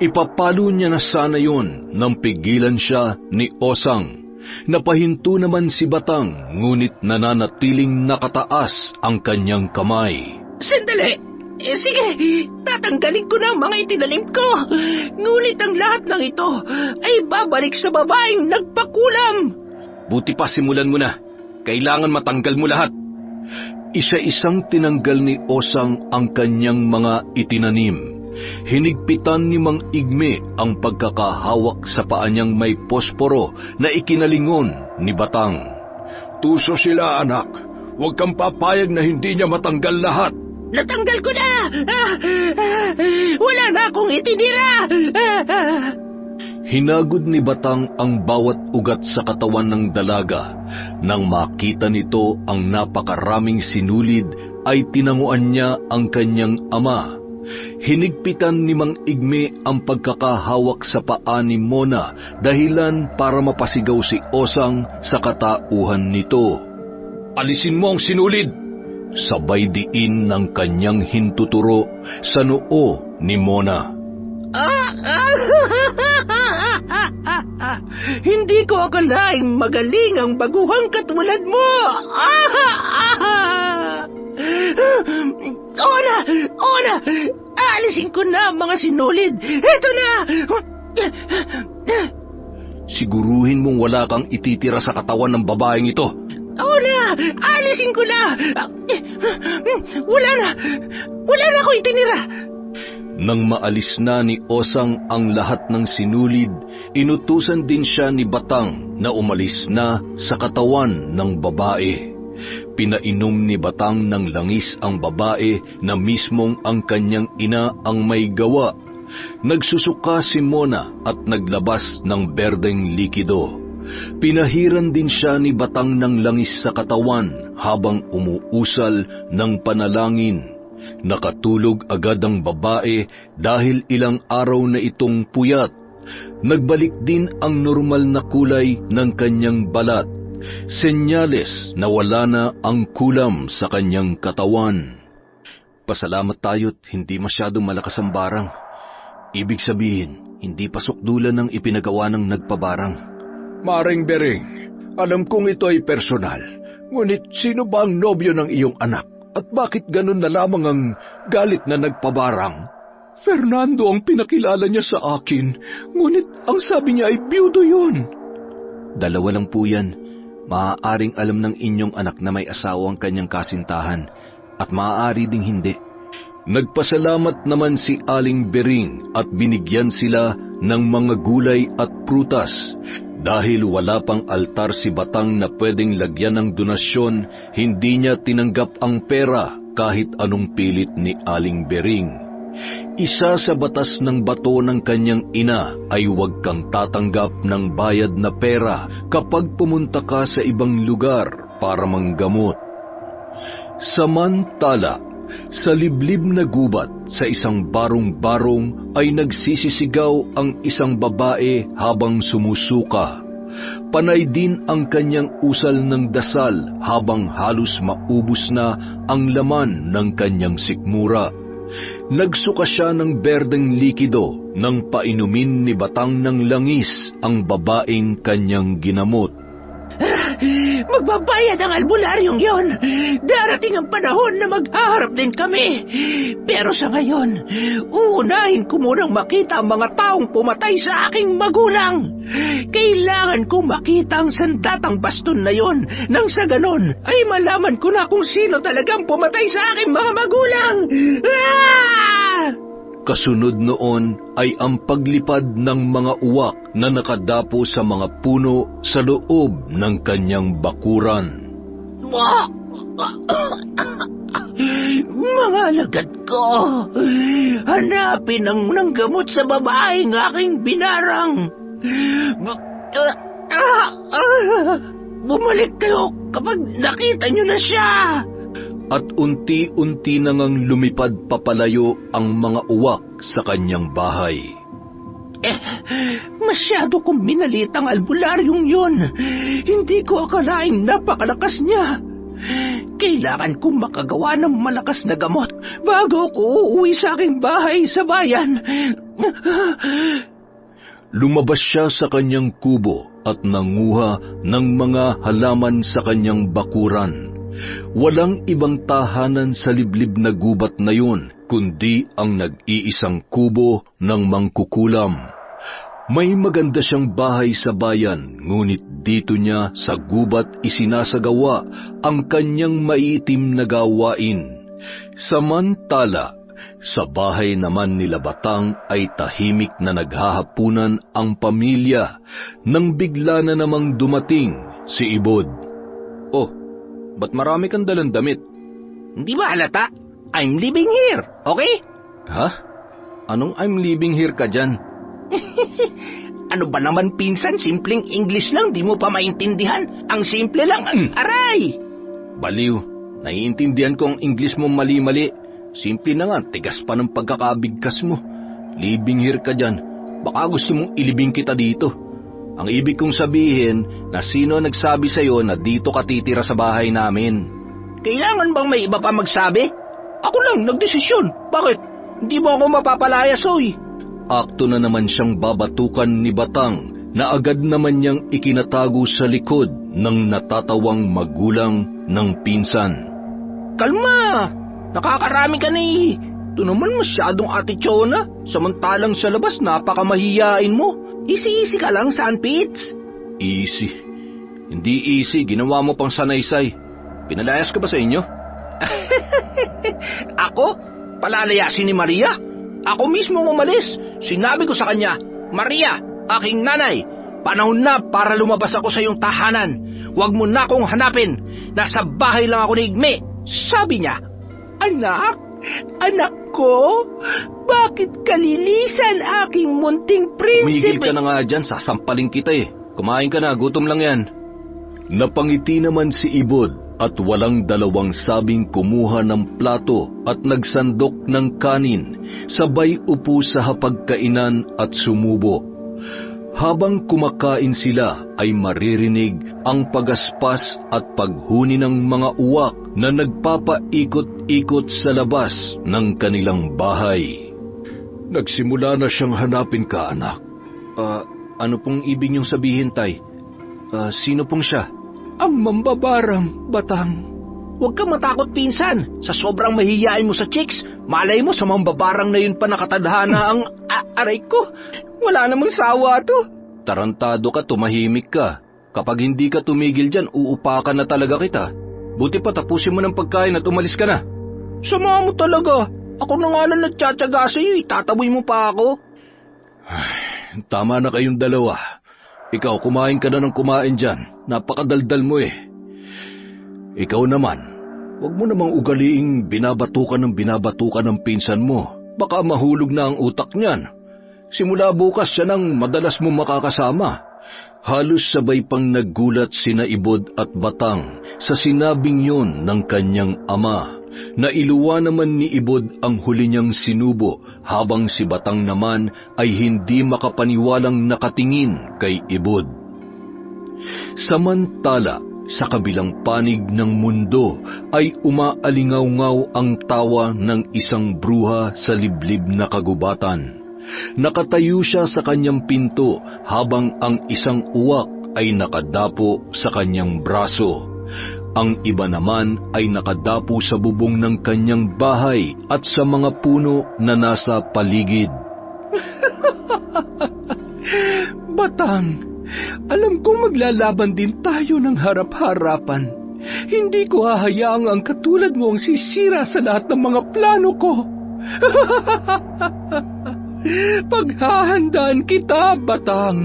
Ipapalo niya na sana yun nang pigilan siya ni Osang. Napahinto naman si Batang, ngunit nananatiling nakataas ang kanyang kamay. Sandali! Sige, tatanggalin ko na ang mga itinalim ko. Ngunit ang lahat ng ito ay babalik sa babaeng nagpakulam. Buti pa simulan mo na. Kailangan matanggal mo lahat. Isa-isang tinanggal ni Osang ang kanyang mga itinanim. Hinigpitan ni Mang Igme ang pagkakahawak sa paa niyang may posporo na ikinalingon ni Batang. Tuso sila, anak. Huwag kang papayag na hindi niya matanggal lahat. Natanggal ko na! Wala na akong itinira! Hinagod ni Batang ang bawat ugat sa katawan ng dalaga. Nang makita nito ang napakaraming sinulid, ay tinanguan niya ang kanyang ama. Hinigpitan ni Mang Igme ang pagkakahawak sa paa ni Mona, dahilan para mapasigaw si Osang sa katauhan nito. Alisin mo ang sinulid! Sabay diin ng kanyang hintuturo sa noo ni Mona. Hindi ko akalaing magaling ang baguhang katulad mo. Ona! Alisin ko na ang mga sinulid. Eto na! Siguruhin mong wala kang ititira sa katawan ng babaeng ito. Ona! Alisin ko na! Wala na ako itinira. Nang maalis na ni Osang ang lahat ng sinulid, inutusan din siya ni Batang na umalis na sa katawan ng babae. Pinainom ni Batang ng langis ang babae na mismong ang kanyang ina ang may gawa. Nagsusuka si Mona at naglabas ng berdeng likido. Pinahiran din siya ni Batang ng langis sa katawan habang umuusal ng panalangin. Nakatulog agad ang babae dahil ilang araw na itong puyat. Nagbalik din ang normal na kulay ng kanyang balat. Senyales na wala na ang kulam sa kanyang katawan. Pasalamat tayo't hindi masyadong malakas ang barang. Ibig sabihin, hindi pasokdulan ng ipinagawa ng nagpabarang. Maring Bering, alam kong ito ay personal. Ngunit sino ba ang nobyo ng iyong anak? At bakit ganun na lamang ang galit na nagpabarang? Fernando ang pinakilala niya sa akin, ngunit ang sabi niya ay biyudo yun. Dalawa lang po yan. Maaaring alam ng inyong anak na may asawa ang kanyang kasintahan, at maaari ding hindi. Nagpasalamat naman si Aling Bering at binigyan sila ng mga gulay at prutas. Dahil wala pang altar si Batang na pwedeng lagyan ng donasyon, hindi niya tinanggap ang pera kahit anong pilit ni Aling Bering. Isa sa batas ng bato ng kanyang ina ay huwag kang tatanggap ng bayad na pera kapag pumunta ka sa ibang lugar para manggamot. Samantala, sa liblib na gubat sa isang barong-barong ay nagsisisigaw ang isang babae habang sumusuka. Panay din ang kanyang usal ng dasal habang halos maubos na ang laman ng kanyang sikmura. Nagsuka siya ng berdeng likido nang painumin ni Batang ng langis ang babaeng kanyang ginamot. Magbabayad ang albularyong yon. Darating ang panahon na maghaharap din kami. Pero sa ngayon, uunahin ko munang makita ang mga taong pumatay sa aking magulang. Kailangan kong makita ang sandatang baston na yon. Nang sa ganon, ay malaman ko na kung sino talagang pumatay sa aking mga magulang. Ah! Kasunod noon ay ang paglipad ng mga uwak na nakadapo sa mga puno sa loob ng kanyang bakuran. Mga alagad ko, hanapin ang nanggamot sa babaeng aking binarang. Bumalik kayo kapag nakita nyo na siya. At unti-unti na ngang lumipad papalayo ang mga uwak sa kanyang bahay. Masyado kong minalit ang albularyong yun. Hindi ko akalaing napakalakas niya. Kailangan kong makagawa ng malakas na gamot bago ko uuwi sa aking bahay sa bayan. Lumabas siya sa kanyang kubo at nanguha ng mga halaman sa kanyang bakuran. Walang ibang tahanan sa liblib na gubat na yun, kundi ang nag-iisang kubo ng mangkukulam. May maganda siyang bahay sa bayan, ngunit dito niya sa gubat isinasagawa ang kanyang maiitim na gawain. Samantala, sa bahay naman nila Batang ay tahimik na naghahapunan ang pamilya nang bigla na namang dumating si Ibod. Oh, ba't marami kang dalang damit? Hindi ba halata? I'm living here, okay? Ha? Anong I'm living here ka dyan? Ano ba naman pinsan, simpleng English lang, di mo pa maintindihan? Ang simple lang, aray! Baliw, naiintindihan ko ang English mo mali-mali. Simple na nga, tigas pa ng pagkakabigkas mo. Living here ka dyan, baka gusto mong ilibing kita dito. Ang ibig kong sabihin na sino nagsabi sa'yo na dito ka titira sa bahay namin? Kailangan bang may iba pa magsabi? Ako lang nagdesisyon. Bakit? Hindi mo ako mapapalayas, oy. Akto na naman siyang babatukan ni Batang na agad naman niyang ikinatago sa likod ng natatawang magulang ng pinsan. Kalma! Nakakarami ka na eh. Ito naman masyadong atichona. Samantalang sa labas napakamahiyain mo. Easy-easy ka lang, Sanpits. Easy? Hindi easy. Ginawa mo pang sanaysay. Pinalayas ka ba sa inyo? Ako? Palalayasin ni Maria? Ako mismo ang umalis. Sinabi ko sa kanya, Maria, aking nanay, panahon na para lumabas ako sa iyong tahanan. Huwag mo na akong hanapin. Nasa bahay lang ako ni Igme. Sabi niya, Anak ko, bakit kalilisan aking munting prinsipe? Umigil ka na nga dyan, sasampaling kita eh. Kumain ka na, gutom lang yan. Napangiti naman si Ibod at walang dalawang sabing kumuha ng plato at nagsandok ng kanin, sabay upo sa hapagkainan at sumubo. Habang kumakain sila ay maririnig ang pagaspas at paghuni ng mga uwak na nagpapaikot-ikot sa labas ng kanilang bahay. Nagsimula na siyang hanapin ka, anak. Ano pong ibig niyong sabihin, Tay? Sino pong siya? Ang mambabarang, Batang. Huwag kang matakot, pinsan. Sa sobrang mahihiyain mo sa chicks, malay mo sa mambabarang na yun pa nakatadhana ang aray ko. Wala namang sawa to. Tarantado ka, tumahimik ka. Kapag hindi ka tumigil dyan, uupakan na talaga kita. Buti pa tapusin mo ng pagkain at umalis ka na. Sama mo talaga. Ako na nga lang nagtsatsaga sa'yo, itataboy mo pa ako. Ay, tama na kayong dalawa. Ikaw, kumain ka na ng kumain dyan. Napakadaldal mo eh. Ikaw naman, huwag mo namang ugaliing binabatukan ng pinsan mo. Baka mahulog na ang utak niyan. Simula bukas siya nang madalas mo makakasama. Halos sabay pang naggulat sina Ibod at Batang sa sinabing yun ng kanyang ama. Nailuwa naman ni Ibod ang huli niyang sinubo habang si Batang naman ay hindi makapaniwalang nakatingin kay Ibod. Samantala, sa kabilang panig ng mundo ay umaalingaw-ngaw ang tawa ng isang bruha sa liblib na kagubatan. Nakatayo siya sa kanyang pinto habang ang isang uwak ay nakadapo sa kanyang braso. Ang iba naman ay nakadapo sa bubong ng kanyang bahay at sa mga puno na nasa paligid. Batang, alam kong maglalaban din tayo ng harap-harapan. Hindi ko hahayaang ang katulad mo ang sisira sa lahat ng mga plano ko. Paghahandaan kita, Batang.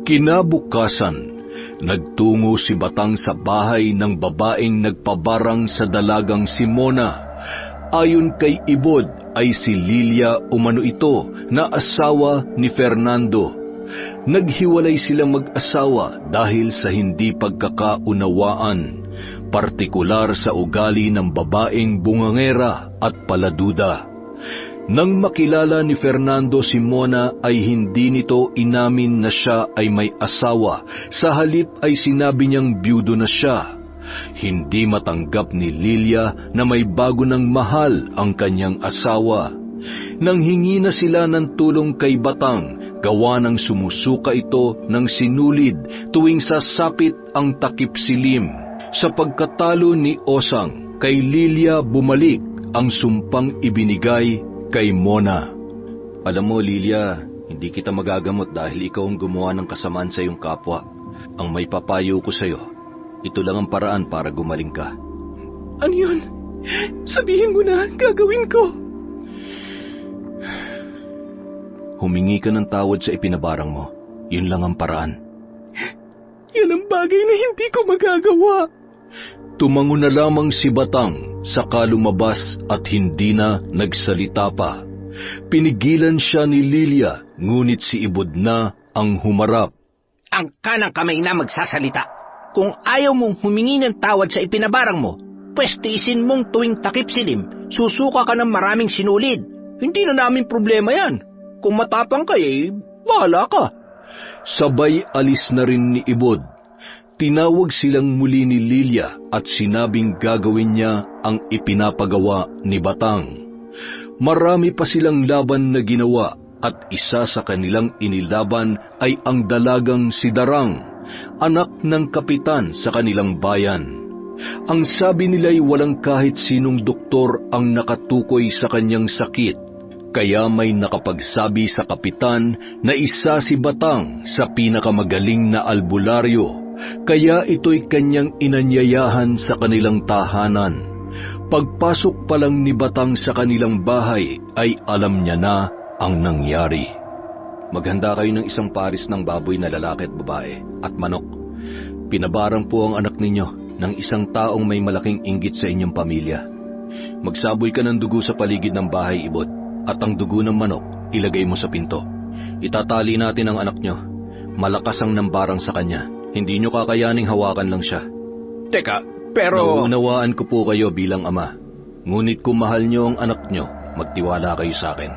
Kinabukasan, nagtungo si Batang sa bahay ng babaeng nagpabarang sa dalagang si Mona. Ayon kay Ibod ay si Lilia umano ito na asawa ni Fernando. Naghiwalay silang mag-asawa dahil sa hindi pagkakaunawaan, partikular sa ugali ng babaeng bungangera at paladuda. Nang makilala ni Fernando si Mona ay hindi nito inamin na siya ay may asawa, sa halip ay sinabi niyang byudo na siya. Hindi matanggap ni Lilia na may bago ng mahal ang kanyang asawa. Nang hingi na sila ng tulong kay Batang, gawa ng sumusuka ito ng sinulid tuwing sasapit ang takip silim. Sa pagkatalo ni Osang, kay Lilia bumalik ang sumpang ibinigay kay Mona. Alam mo, Lilia, hindi kita magagamot dahil ikaw ang gumawa ng kasamaan sa iyong kapwa. Ang may papayo ko sa iyo, ito lang ang paraan para gumaling ka. Ano yun? Sabihin mo na, gagawin ko. Humingi ka ng tawad sa ipinabarang mo. Yun lang ang paraan. Yan ang bagay na hindi ko magagawa. Tumango na lamang si Batang, saka lumabas at hindi na nagsalita pa. Pinigilan siya ni Lilia, ngunit si Ibod na ang humarap. Ang kanang kamay na magsasalita. Kung ayaw mong humingi ng tawad sa ipinabarang mo, pwes tiisin mong tuwing takip silim, susuka ka ng maraming sinulid. Hindi na namin problema yan. Kung matapang ka bahala ka. Sabay alis na rin ni Ibod. Tinawag silang muli ni Lilia at sinabing gagawin niya ang ipinapagawa ni Batang. Marami pa silang laban na ginawa at isa sa kanilang inilaban ay ang dalagang si Darang, anak ng kapitan sa kanilang bayan. Ang sabi nila'y walang kahit sinong doktor ang nakatukoy sa kanyang sakit, kaya may nakapagsabi sa kapitan na isa si Batang sa pinakamagaling na albularyo. Kaya ito'y kanyang inanyayahan sa kanilang tahanan. Pagpasok pa lang ni Batang sa kanilang bahay ay alam niya na ang nangyari. Maghanda kayo ng isang paris ng baboy na lalaki at babae at manok. Pinabarang po ang anak ninyo ng isang taong may malaking inggit sa inyong pamilya. Magsaboy ka ng dugo sa paligid ng bahay, Ibod, at ang dugo ng manok ilagay mo sa pinto. Itatali natin ang anak nyo. Malakas ang nambarang sa kanya. Hindi nyo kakayaning hawakan lang siya. Teka, pero... Nauunawaan ko po kayo bilang ama. Ngunit kung mahal nyo ang anak nyo, magtiwala kayo sa akin.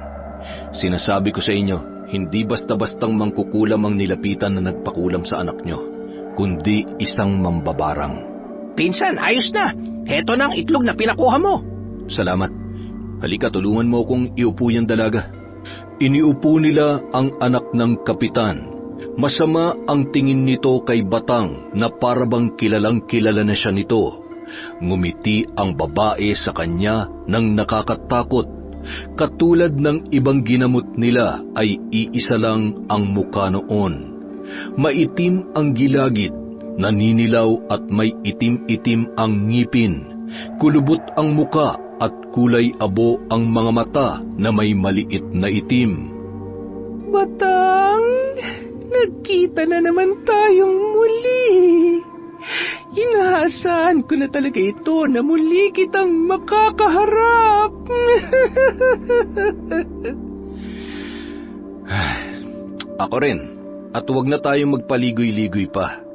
Sinasabi ko sa inyo, hindi basta-bastang mangkukulam ang nilapitan na nagpakulam sa anak nyo, kundi isang mambabarang. Pinsan, ayos na. Heto na ang itlog na pinakuha mo. Salamat. Halika, tulungan mo akong iupo yung dalaga. Iniupo nila ang anak ng kapitan. Masama ang tingin nito kay Batang na parabang kilalang-kilala na siya nito. Ngumiti ang babae sa kanya nang nakakatakot. Katulad ng ibang ginamot nila ay iisa lang ang muka noon. Maitim ang gilagid, naninilaw at may itim-itim ang ngipin. Kulubot ang muka at kulay abo ang mga mata na may maliit na itim. Batang, nagkita na naman tayong muli. Inaasahan ko na talaga ito na muli kitang makakaharap. Ako rin. At huwag na tayong magpaligoy-ligoy pa.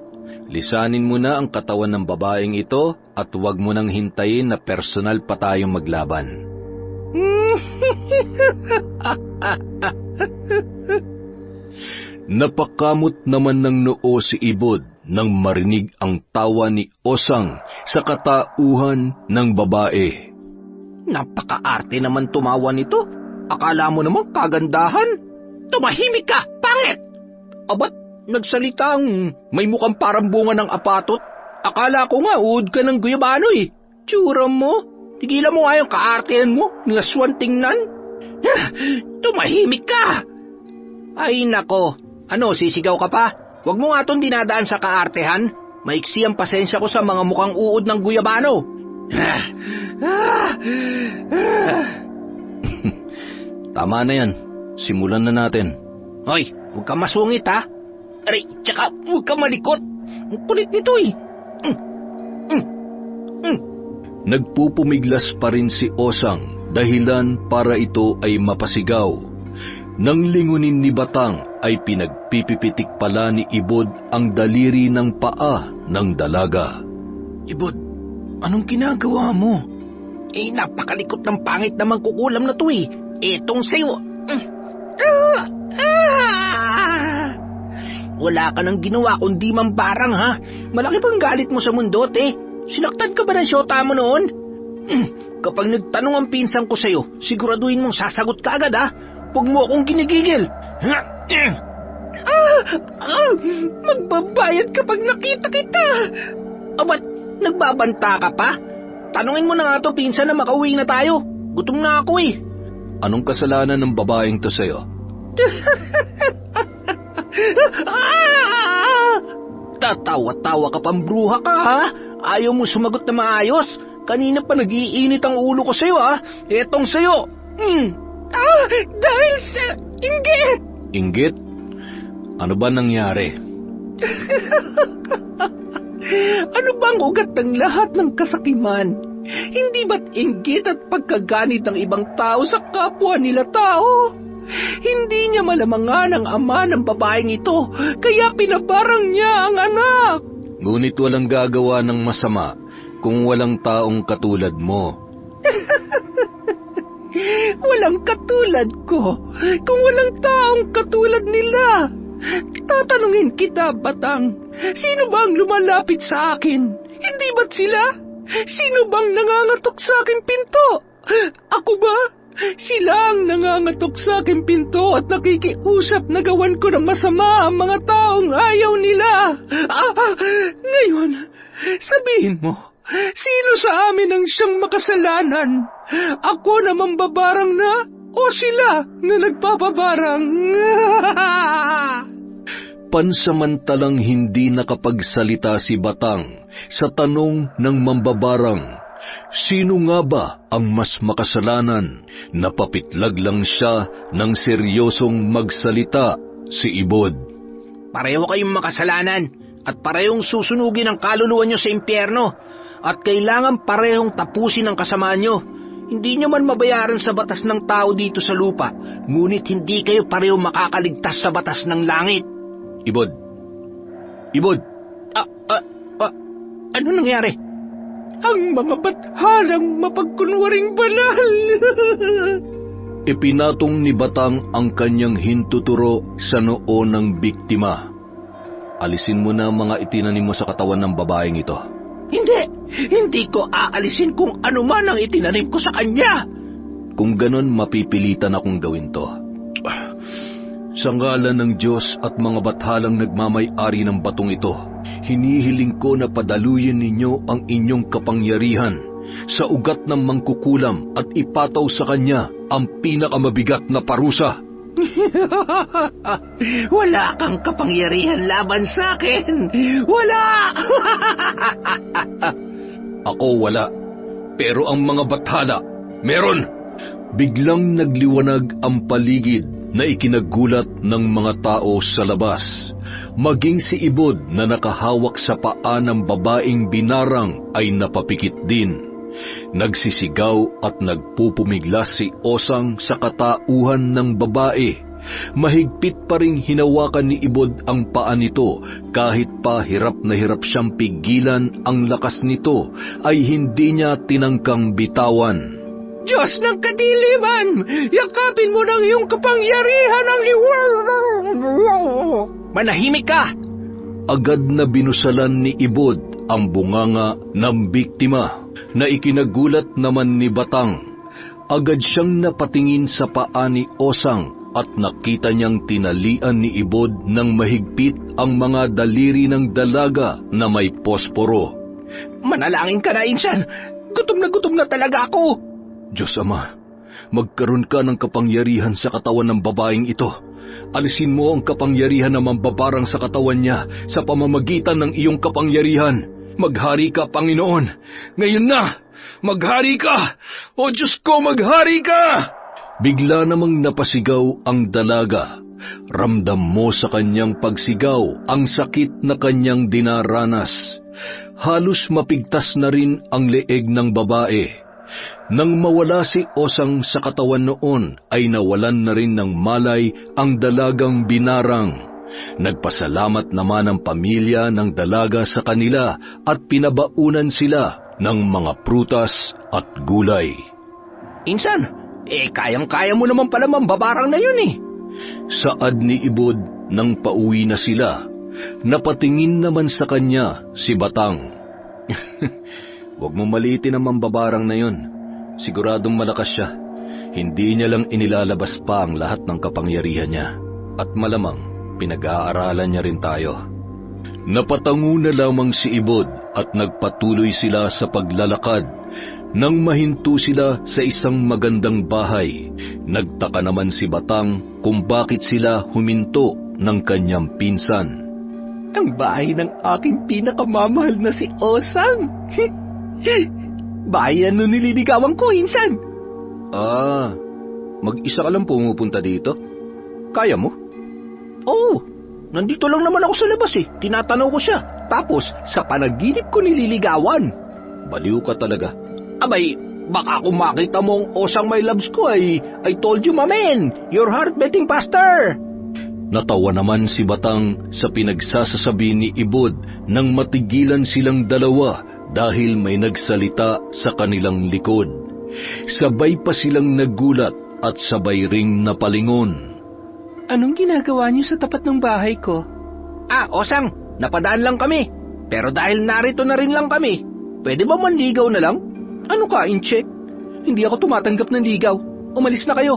Lisanin mo na ang katawan ng babaeng ito at huwag mo nang hintayin na personal pa tayong maglaban. Napakamot naman ng noo si Ibod nang marinig ang tawa ni Osang sa katauhan ng babae. Napakaarte naman tumawa nito. Akala mo naman kagandahan. Tumahimik ka, pangit! Abat, nagsalitang may mukhang parang bunga ng apatot. Akala ko nga uod ka ng guyabano eh. Tsura mo, tigilan mo nga yung kaartehan mo, ngaswan tingnan. Tumahimik ka! Ay nako, ano sisigaw ka pa? Huwag mo nga itong dinadaan sa kaartehan. Maiksi ang pasensya ko sa mga mukhang uod ng guyabano. Tama na yan, simulan na natin. Hoy, huwag ka masungit ha. Aray, tsaka huwag ka malikot. Ang kulit nito eh. Nagpupumiglas pa rin si Osang dahilan para ito ay mapasigaw. Nang lingunin ni Batang ay pinagpipipitik pala ni Ibod ang daliri ng paa ng dalaga. Ibod, anong ginagawa mo? Napakalikot ng pangit na mangkukulam na to eh. Etong sayo. Wala ka nang ginawa kundi mambarang ha. Malaki bang galit mo sa mundo, te? Sinaktan ka ba ng syota mo noon? Kapag nagtanong ang pinsan ko sa'yo, siguraduhin mong sasagot ka agad ha. Huwag mo akong ginigigil. Magbabayad kapag nakita kita. Abat, nagbabanta ka pa? Tanungin mo na nga to pinsan na makauwi na tayo. Gutom na ako eh. Anong kasalanan ng babaeng to sa'yo? Tatawa-tawa ka pang bruha ka ha? Ayaw mo sumagot na maayos. Kanina pa nag-iinit ang ulo ko sa'yo ha. Etong sa'yo. Dahil sa inggit. Inggit? Ano ba nangyari? Ano bang ugat ng lahat ng kasakiman? Hindi ba't inggit at pagkaganit ng ibang tao sa kapwa nila tao? Hindi niya malamangan ang ama ng babaeng ito, kaya pinabarang niya ang anak. Ngunit walang gagawa ng masama kung walang taong katulad mo. Walang katulad ko, kung walang taong katulad nila. Tatanungin kita, Batang, sino bang lumalapit sa akin? Hindi ba't sila? Sino bang nangangatok sa aking pinto? Ako ba? Sila ang nangangatok sa aking pinto at nakikiusap na gawan ko ng masama ang mga taong ayaw nila. Ngayon, sabihin mo, sino sa amin ang siyang makasalanan? Ako na mambabarang na o sila na nagpapabarang? Pansamantalang hindi nakapagsalita si Batang sa tanong ng mambabarang. Sino nga ba ang mas makasalanan? Napapitlag lang siya ng seryosong magsalita si Ibod. Pareho kayong makasalanan at parehong susunugin ang kaluluwa nyo sa impyerno at kailangan parehong tapusin ang kasamaan nyo. Hindi nyo man mabayaran sa batas ng tao dito sa lupa, ngunit hindi kayo pareho makakaligtas sa batas ng langit. Ibod! Ibod! Ano nangyari? Ang mga bathalang mapagkunwaring banal. Ipinatong ni Batang ang kanyang hintuturo sa noo ng biktima. Alisin mo na mga itinanim mo sa katawan ng babaeng ito. Hindi ko aalisin kung ano man ang itinanim ko sa kanya. Kung ganon, mapipilitan akong gawin to. Sa ngalan ng Diyos at mga bathalang nagmamay-ari ng batong ito, hinihiling ko na padaluyin ninyo ang inyong kapangyarihan sa ugat ng mangkukulam at ipataw sa kanya ang pinakamabigat na parusa. Wala kang kapangyarihan laban sa akin. Wala! Ako wala, pero ang mga bathala, meron! Biglang nagliwanag ang paligid na ikinagulat ng mga tao sa labas. Maging si Ibod na nakahawak sa paa ng babaeng binarang ay napapikit din. Nagsisigaw at nagpupumiglas si Osang sa katauhan ng babae. Mahigpit pa ring hinawakan ni Ibod ang paa nito kahit pa hirap na hirap siyang pigilan ang lakas nito ay hindi niya tinangkang bitawan. Diyos ng kadiliman, yakapin mo ng iyong kapangyarihan ang liwanag. Manahimik ka! Agad na binusalan ni Ibod ang bunganga ng biktima na ikinagulat naman ni Batang. Agad siyang napatingin sa paa ni Osang at nakita niyang tinalian ni Ibod ng mahigpit ang mga daliri ng dalaga na may posporo. Manalangin ka na, Insan. Gutom na talaga ako. Diyos Ama, magkaroon ka ng kapangyarihan sa katawan ng babaeng ito. Alisin mo ang kapangyarihan na mambabarang sa katawan niya sa pamamagitan ng iyong kapangyarihan. Maghari ka, Panginoon. Ngayon na, maghari ka! O Diyos ko, maghari ka! Bigla namang napasigaw ang dalaga. Ramdam mo sa kanyang pagsigaw ang sakit na kanyang dinaranas. Halos mapigtas na rin ang leeg ng babae. Nang mawala si Osang sa katawan noon, ay nawalan na rin ng malay ang dalagang binarang. Nagpasalamat naman ang pamilya ng dalaga sa kanila at pinabaunan sila ng mga prutas at gulay. Insan, kayang-kaya mo naman pala mambabarang na yun eh. Saad ni Ibod nang pauwi na sila, napatingin naman sa kanya si Batang. Huwag mo maliitin ang mambabarang na yun. Siguradong malakas siya. Hindi niya lang inilalabas pa ang lahat ng kapangyarihan niya. At malamang, pinag-aaralan niya rin tayo. Napatango na lamang si Ibod at nagpatuloy sila sa paglalakad. Nang mahinto sila sa isang magandang bahay, nagtaka naman si Batang kung bakit sila huminto ng kanyang pinsan. Ang bahay ng aking pinakamamahal na si Osang. Bahay ano nililigawan ko, Insan. Mag-isa ka lang pumupunta dito? Kaya mo? Oo, nandito lang naman ako sa labas eh. Tinatanaw ko siya. Tapos, sa panaginip ko nililigawan. Baliw ka talaga. Abay, baka kung makita mong Osang my loves ko I told you, mamen, your heart beating faster. Natawa naman si Batang sa pinagsasasabi ni Ibod nang matigilan silang dalawa dahil may nagsalita sa kanilang likod. Sabay pa silang nagulat at sabay ring napalingon. Anong ginagawa niyo sa tapat ng bahay ko? Osang, napadaan lang kami. Pero dahil narito na rin lang kami, pwede ba manligaw na lang? Ano ka, Inche? Hindi ako tumatanggap ng ligaw. Umalis na kayo.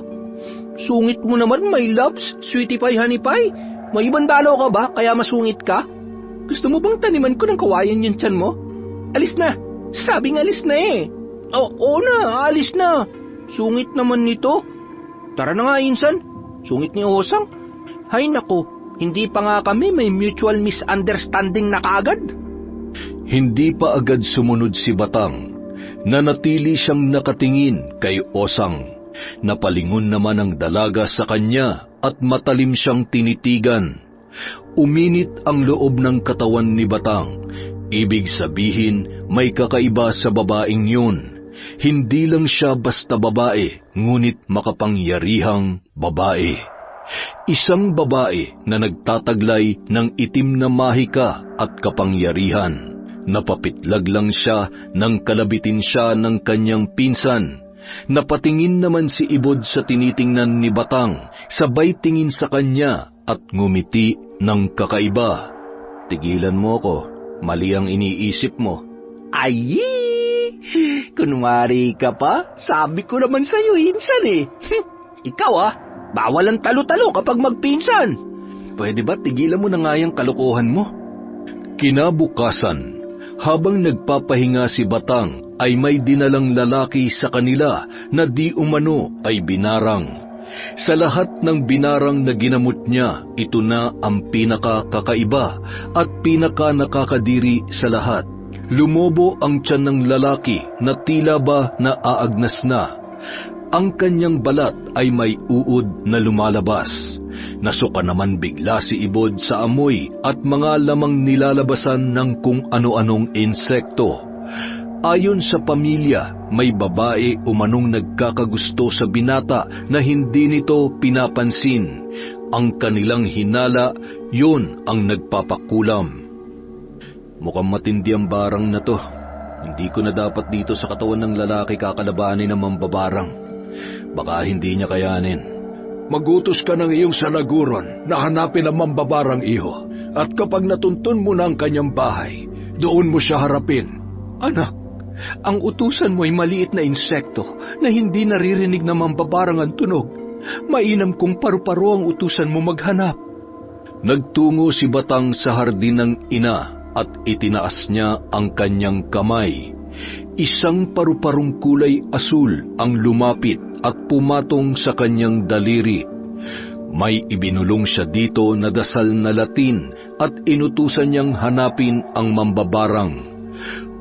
Sungit mo naman, my loves, sweetie pie, honey pie. May ibang dalaw ka ba, kaya masungit ka? Gusto mo bang taniman ko ng kawayan yung tiyan mo? Alis na. Sabing alis na eh. Oo na, alis na. Sungit naman nito. Tara na nga, Insan. Sungit ni Osang. Hay nako, hindi pa nga kami may mutual misunderstanding na kaagad. Hindi pa agad sumunod si Batang. Nanatili siyang nakatingin kay Osang. Napalingon naman ang dalaga sa kanya at matalim siyang tinitigan. Uminit ang loob ng katawan ni Batang. Ibig sabihin, may kakaiba sa babaeng yun. Hindi lang siya basta babae, ngunit makapangyarihang babae. Isang babae na nagtataglay ng itim na mahika at kapangyarihan. Napapitlag lang siya nang kalabitin siya ng kanyang pinsan. Napatingin naman si Ibod sa tinitingnan ni Batang, sabay tingin sa kanya at ngumiti ng kakaiba. Tigilan mo ko, mali ang iniisip mo. Ay, kunwari ka pa, sabi ko naman sa'yo, Insan eh. Ikaw bawal ang talo-talo kapag magpinsan. Pwede ba tigilan mo na nga yung kalokohan mo? Kinabukasan, habang nagpapahinga si Batang, ay may dinalang lalaki sa kanila na di umano ay binarang. Sa lahat ng binarang na ginamot niya, ito na ang pinakakakaiba at pinaka-nakakadiri sa lahat. Lumobo ang tiyan ng lalaki na tila ba naaagnas na. Ang kanyang balat ay may uod na lumalabas. Nasuka naman bigla si Ibod sa amoy at mga lamang nilalabasan ng kung ano-anong insekto. Ayon sa pamilya, may babae umanong nagkakagusto sa binata na hindi nito pinapansin. Ang kanilang hinala, yun ang nagpapakulam. Mukhang matindi ang barang na to. Hindi ko na dapat dito sa katawan ng lalaki kakalabanin ng mambabarang. Baka hindi niya kayanin. Magutos ka ng iyong sanaguron na hanapin ang mambabarang iho. At kapag natuntun mo na ang kanyang bahay, doon mo siya harapin. Anak, ang utusan mo ay maliit na insekto na hindi naririnig na mambabarang ang tunog. Mainam kung paru-paro ang utusan mo maghanap. Nagtungo si Batang sa hardin ng ina at itinaas niya ang kanyang kamay. Isang paru-parong kulay asul ang lumapit at pumatong sa kanyang daliri. May ibinulong siya dito na dasal na Latin at inutusan niyang hanapin ang mambabarang.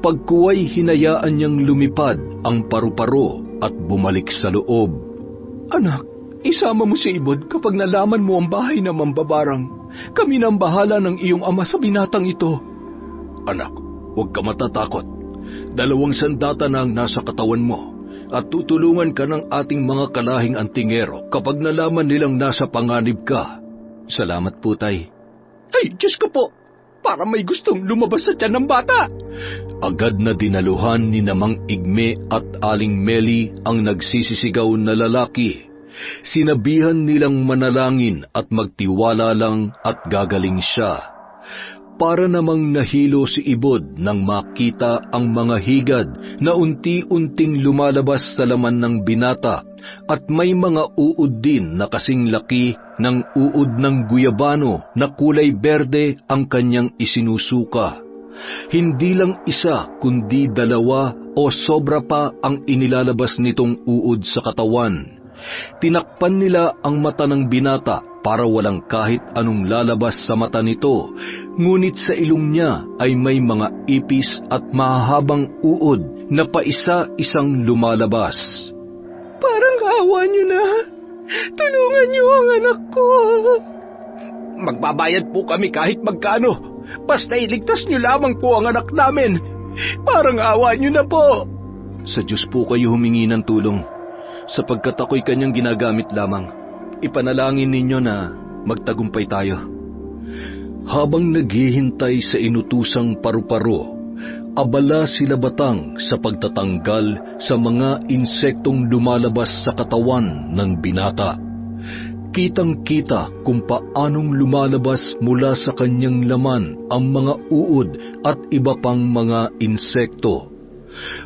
Pagkuway hinayaan niyang lumipad ang paru-paro at bumalik sa loob. Anak, isama mo si Ibod kapag nalaman mo ang bahay ng mambabarang. Kami na ang bahala ng iyong ama sa binatang ito. Anak, huwag ka matatakot. 2 sandata na ang nasa katawan mo at tutulungan ka ng ating mga kalahing antingero kapag nalaman nilang nasa panganib ka. Salamat po, Tay. Ay, Diyos ko po! Para may gustong lumabas sa tiyan ng bata! Agad na dinaluhan ni Namang Igme at Aling Meli ang nagsisisigaw na lalaki. Sinabihan nilang manalangin at magtiwala lang at gagaling siya. Para namang nahilo si Ibod nang makita ang mga higad na unti-unting lumalabas sa laman ng binata at may mga uod din na kasing laki ng uod ng guyabano na kulay berde ang kanyang isinusuka. Hindi lang isa kundi 2 o sobra pa ang inilalabas nitong uod sa katawan. Tinakpan nila ang mata ng binata para walang kahit anong lalabas sa mata nito, ngunit sa ilong niya ay may mga ipis at mahahabang uod na paisa-isang lumalabas. Parang awa niyo na. Tulungan niyo ang anak ko. Magbabayad po kami kahit magkano. Basta iligtas niyo lamang po ang anak namin. Parang awa niyo na po. Sa Diyos po kayo humingi ng tulong, sapagkat ako'y kanyang ginagamit lamang. Ipanalangin ninyo na magtagumpay tayo. Habang naghihintay sa inutusang paru-paro, abala sila Batang sa pagtatanggal sa mga insektong lumalabas sa katawan ng binata. Kitang-kita kung paanong lumalabas mula sa kanyang laman ang mga uod at iba pang mga insekto.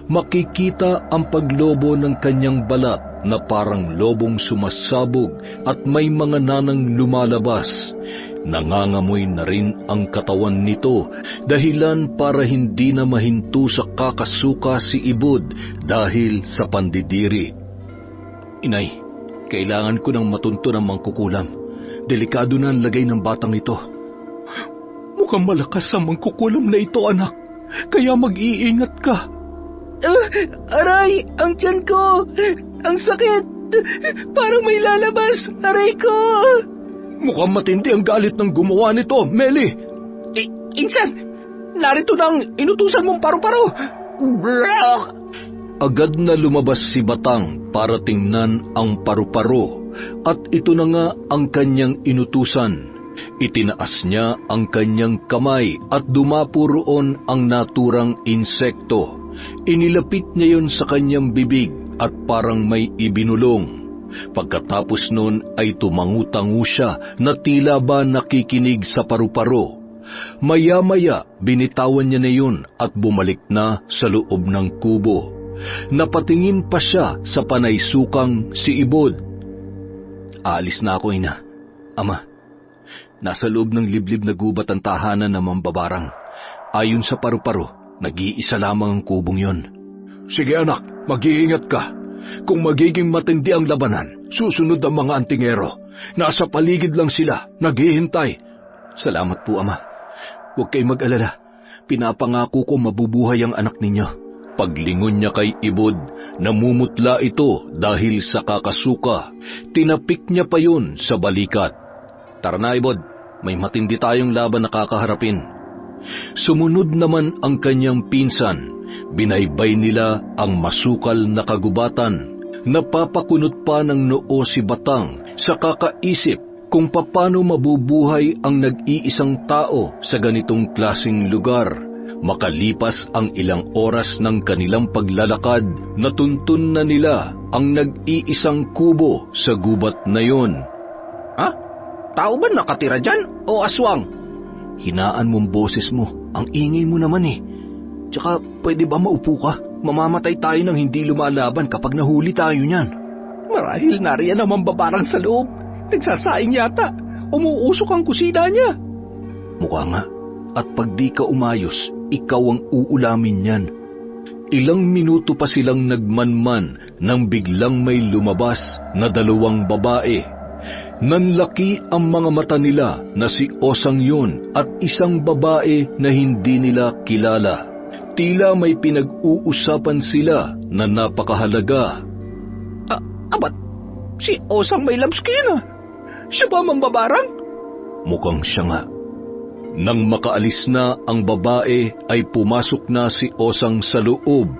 Makikita ang paglobo ng kanyang balat na parang lobong sumasabog at may mga nanang lumalabas. Nangangamoy na rin ang katawan nito, dahilan para hindi na mahinto sa kakasuka si Ibod dahil sa pandidiri. Inay, kailangan ko ng matunto ng mangkukulam. Delikado na ang lagay ng batang ito. Mukhang malakas ang mangkukulam na ito, anak. Kaya mag-iingat ka. Aray! Ang tiyan ko! Ang sakit! Parang may lalabas! Aray ko! Mukhang matindi ang galit ng gumawa nito, Meli. Insan! Narito na ang inutusan mong paru-paro! Agad na lumabas si Batang para tingnan ang paru-paro at ito na nga ang kanyang inutusan. Itinaas niya ang kanyang kamay at dumapo roon ang naturang insekto. Inilapit niya yun sa kanyang bibig at parang may ibinulong. Pagkatapos nun ay tumangu-tangu siya na tila ba nakikinig sa paru-paro. Maya-maya binitawan niya na yun at bumalik na sa loob ng kubo. Napatingin pa siya sa panaysukang si Ibod. Aalis na ako, ina. Ama, nasa loob ng liblib na gubat ang tahanan ng mambabarang. Ayon sa paru-paro, nag-iisa lamang ang kubong yon. Sige anak, mag-iingat ka. Kung magiging matindi ang labanan, susunod ang mga antingero. Nasa paligid lang sila, naghihintay. Salamat po, Ama. Huwag kayong mag-alala. Pinapangako ko mabubuhay ang anak ninyo. Paglingon niya kay Ibod, namumutla ito dahil sa kakasuka. Tinapik niya pa yun sa balikat. Tara na, Ibod. May matindi tayong laban na kakaharapin. Sumunod naman ang kanyang pinsan. Binaybay nila ang masukal na kagubatan. Napapakunot pa ng noo si Batang sa kakaisip kung paano mabubuhay ang nag-iisang tao sa ganitong klaseng lugar. Makalipas ang ilang oras ng kanilang paglalakad, natuntun na nila ang nag-iisang kubo sa gubat na yon. Ha? Tao ba nakatira dyan o aswang? Hinaan mong boses mo, ang ingay mo naman eh. Tsaka pwede ba maupo ka? Mamamatay tayo nang hindi lumalaban kapag nahuli tayo niyan. Marahil nariyan ang mambabarang sa loob. Nagsasaing yata. Umuusok ang kusina niya. Mukha nga. At pag di ka umayos, ikaw ang uulamin niyan. Ilang minuto pa silang nagmanman nang biglang may lumabas na 2 babae. Nanlaki ang mga mata nila na si Osang yun at isang babae na hindi nila kilala. Tila may pinag-uusapan sila na napakahalaga. Abat, si Osang may labs kayo na. Siya ba mambabarang? Mukhang siya nga. Nang makaalis na ang babae ay pumasok na si Osang sa loob.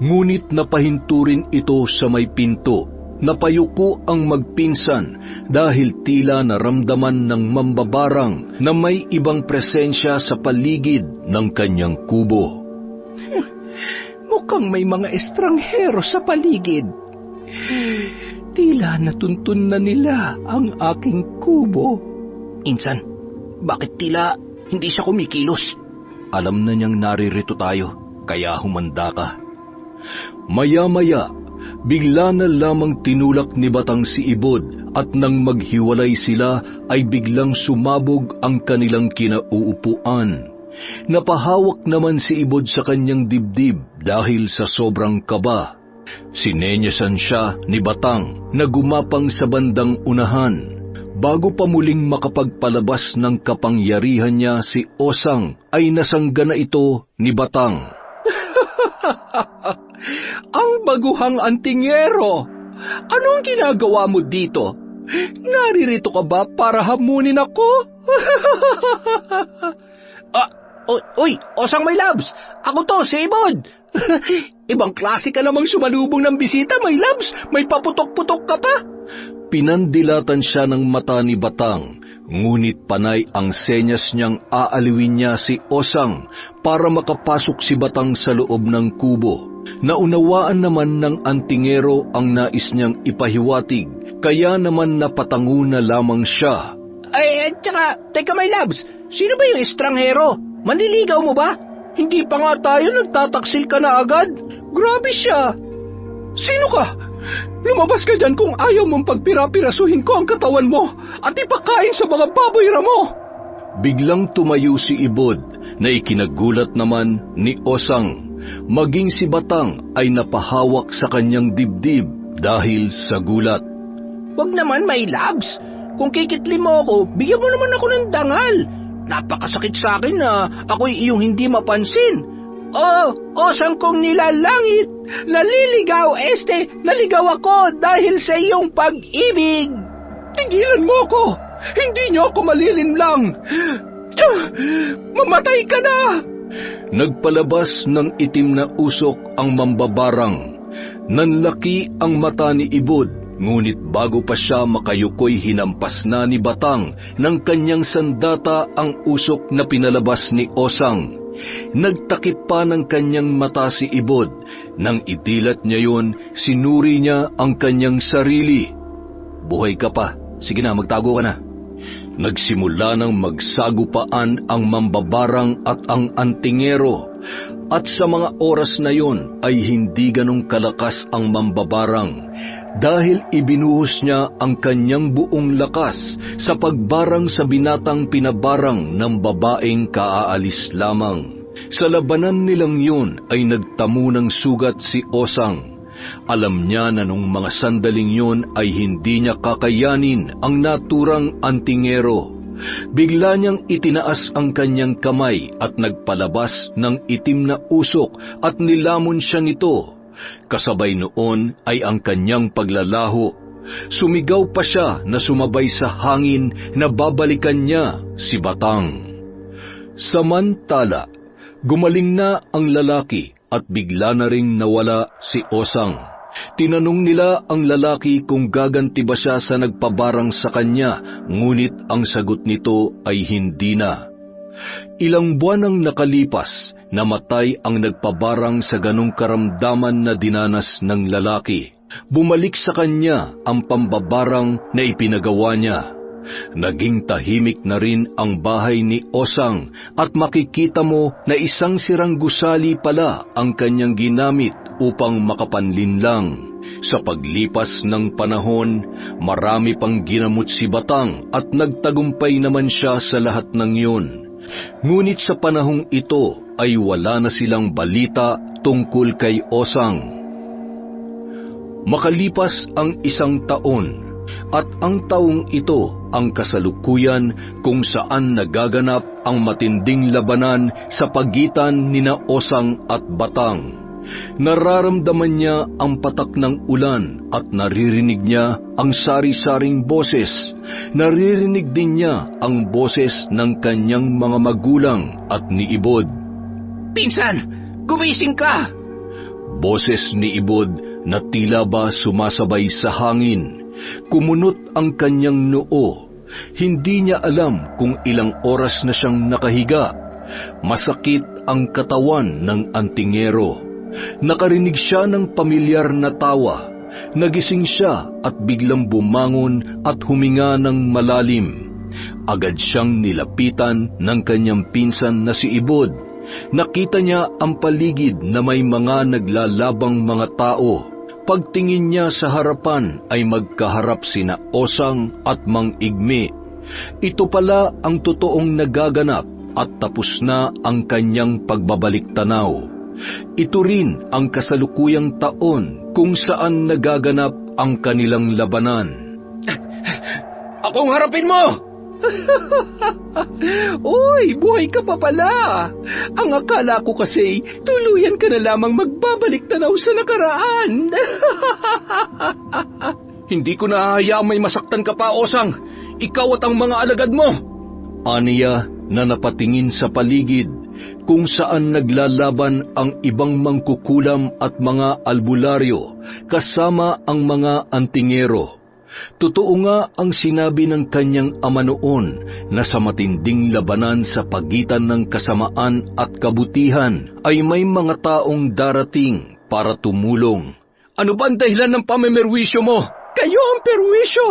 Ngunit napahinto rin ito sa may pinto. Napayuko ang magpinsan dahil tila naramdaman ng mambabarang na may ibang presensya sa paligid ng kanyang kubo. Mukhang may mga estranghero sa paligid. Tila natuntun na nila ang aking kubo. Insan, bakit tila hindi siya kumikilos? Alam na niyang naririto tayo, kaya humanda ka. Maya-maya, bigla na lamang tinulak ni Batang si Ibod at nang maghiwalay sila ay biglang sumabog ang kanilang kinauupuan. Napahawak naman si Ibod sa kanyang dibdib dahil sa sobrang kaba. Sinenyasan siya ni Batang na gumapang sa bandang unahan. Bago pa muling makapagpalabas ng kapangyarihan niya si Osang ay nasangga na ito ni Batang. Ang baguhang antingero! Anong ginagawa mo dito? Naririto ka ba para hamunin ako? Uy, Osang may labs! Ako to, si Ibod! Ibang klase ka namang sumalubong ng bisita, may labs! May paputok-putok ka pa! Pinandilatan siya ng mata ni Batang, ngunit panay ang senyas niyang aaliwin niya si Osang para makapasok si Batang sa loob ng kubo. Naunawaan naman ng antingero ang nais niyang ipahiwatig, kaya naman napatango na lamang siya. Tsaka, teka may labs, sino ba yung estranghero? Manliligaw mo ba? Hindi pa nga tayo nagtataksil ka na agad. Grabe siya. Sino ka? Lumabas ka dyan kung ayaw mong pagpira-pirasuhin ko ang katawan mo at ipakain sa mga baboy mo. Biglang tumayo si Ibod na ikinagulat naman ni Osang. Maging si Batang ay napahawak sa kanyang dibdib dahil sa gulat. Wag naman may labs. Kung kikitli mo ako, bigyan mo naman ako ng dangal. Napakasakit sa akin na ako'y iyong hindi mapansin. Osang kong nilalangit, naligaw ako dahil sa iyong pag-ibig. Tigilan mo ako, hindi niyo ako malilinlang. Mamatay ka na! Nagpalabas ng itim na usok ang mambabarang. Nanlaki ang mata ni Ibod, ngunit bago pa siya makayukoy hinampas na ni Batang ng kanyang sandata ang usok na pinalabas ni Osang. Nagtakip pa ng kanyang mata si Ibod. Nang idilat niya yun, sinuri niya ang kanyang sarili. Buhay ka pa. Sige na, magtago ka na. Nagsimula ng magsagupaan ang mambabarang at ang antingero. At sa mga oras na yon ay hindi ganong kalakas ang mambabarang dahil ibinuhos niya ang kanyang buong lakas sa pagbarang sa binatang pinabarang ng babaeng kaaalis lamang. Sa labanan nilang yun ay nagtamo ng sugat si Osang. Alam niya na nung mga sandaling yun ay hindi niya kakayanin ang naturang antingero. Bigla niyang itinaas ang kanyang kamay at nagpalabas ng itim na usok at nilamon siya nito. Kasabay noon ay ang kanyang paglalaho. Sumigaw pa siya na sumabay sa hangin na babalikan niya si Batang. Samantala, gumaling na ang lalaki at bigla na ring nawala si Osang. Tinanong nila ang lalaki kung gaganti ba siya sa nagpabarang sa kanya, ngunit ang sagot nito ay hindi na. Ilang buwan ang nakalipas, namatay ang nagpabarang sa ganong karamdaman na dinanas ng lalaki. Bumalik sa kanya ang pambabarang na ipinagawa niya. Naging tahimik na rin ang bahay ni Osang at makikita mo na isang sirang gusali pala ang kanyang ginamit upang makapanlinlang. Sa paglipas ng panahon, marami pang ginamot si Batang at nagtagumpay naman siya sa lahat ng yun. Ngunit sa panahong ito ay wala na silang balita tungkol kay Osang. Makalipas ang 1 taon, at ang taong ito ang kasalukuyan kung saan nagaganap ang matinding labanan sa pagitan nina Osang at Batang. Nararamdaman niya ang patak ng ulan at naririnig niya ang sari-saring boses. Naririnig din niya ang boses ng kanyang mga magulang at ni Ibod. Pinsan, gumising ka! Boses ni Ibod na tila ba sumasabay sa hangin. Kumunot ang kanyang noo. Hindi niya alam kung ilang oras na siyang nakahiga. Masakit ang katawan ng antingero. Nakarinig siya ng pamilyar na tawa. Nagising siya at biglang bumangon at huminga ng malalim. Agad siyang nilapitan ng kanyang pinsan na si Ibod. Nakita niya ang paligid na may mga naglalabang mga tao. Pagtingin niya sa harapan ay magkaharap sina Osang at Mang Igme. Ito pala ang totoong nagaganap at tapos na ang kanyang pagbabalik tanaw. Ito rin ang kasalukuyang taon kung saan nagaganap ang kanilang labanan. Akong harapin mo! Uy, buhay ka pa pala! Ang akala ko kasi, tuluyan ka na lamang magbabalik tanaw sa nakaraan. Hindi ko nahahayaang may masaktan ka pa, Osang. Ikaw at ang mga alagad mo. Aniya na napatingin sa paligid kung saan naglalaban ang ibang mangkukulam at mga albularyo kasama ang mga antingero. Totoo nga ang sinabi ng kanyang ama noon na sa matinding labanan sa pagitan ng kasamaan at kabutihan ay may mga taong darating para tumulong. Ano ba ang dahilan ng pamimerwisyo mo? Kayo ang perwisyo!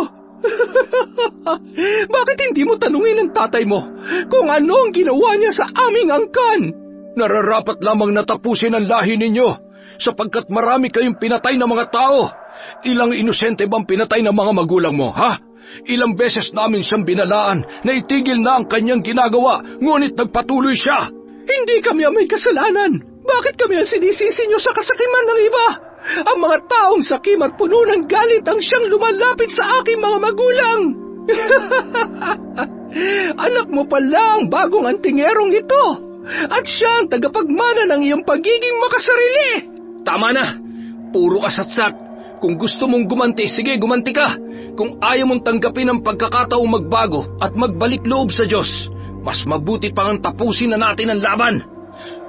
Bakit hindi mo tanungin ang tatay mo kung ano ang ginawa niya sa aming angkan? Nararapat lamang natapusin ang lahi ninyo sapagkat marami kayong pinatay na mga tao. Ilang inosente bang pinatay ng mga magulang mo, ha? Ilang beses namin siyang binalaan na itigil na ang kanyang ginagawa, ngunit nagpatuloy siya. Hindi kami ang may kasalanan. Bakit kami ang sinisisi niyo sa kasakiman ng iba? Ang mga taong sakim at puno ng galit ang siyang lumalapit sa aking mga magulang. Anak mo pala ang bagong antingerong ito, at siya ang tagapagmana ng iyong pagiging makasarili. Tama na! Puro kasatsat. Kung gusto mong gumanti, sige, gumanti ka. Kung ayaw mong tanggapin ang pagkakataong magbago at magbalik loob sa Diyos, mas mabuti pang ang tapusin na natin ang laban.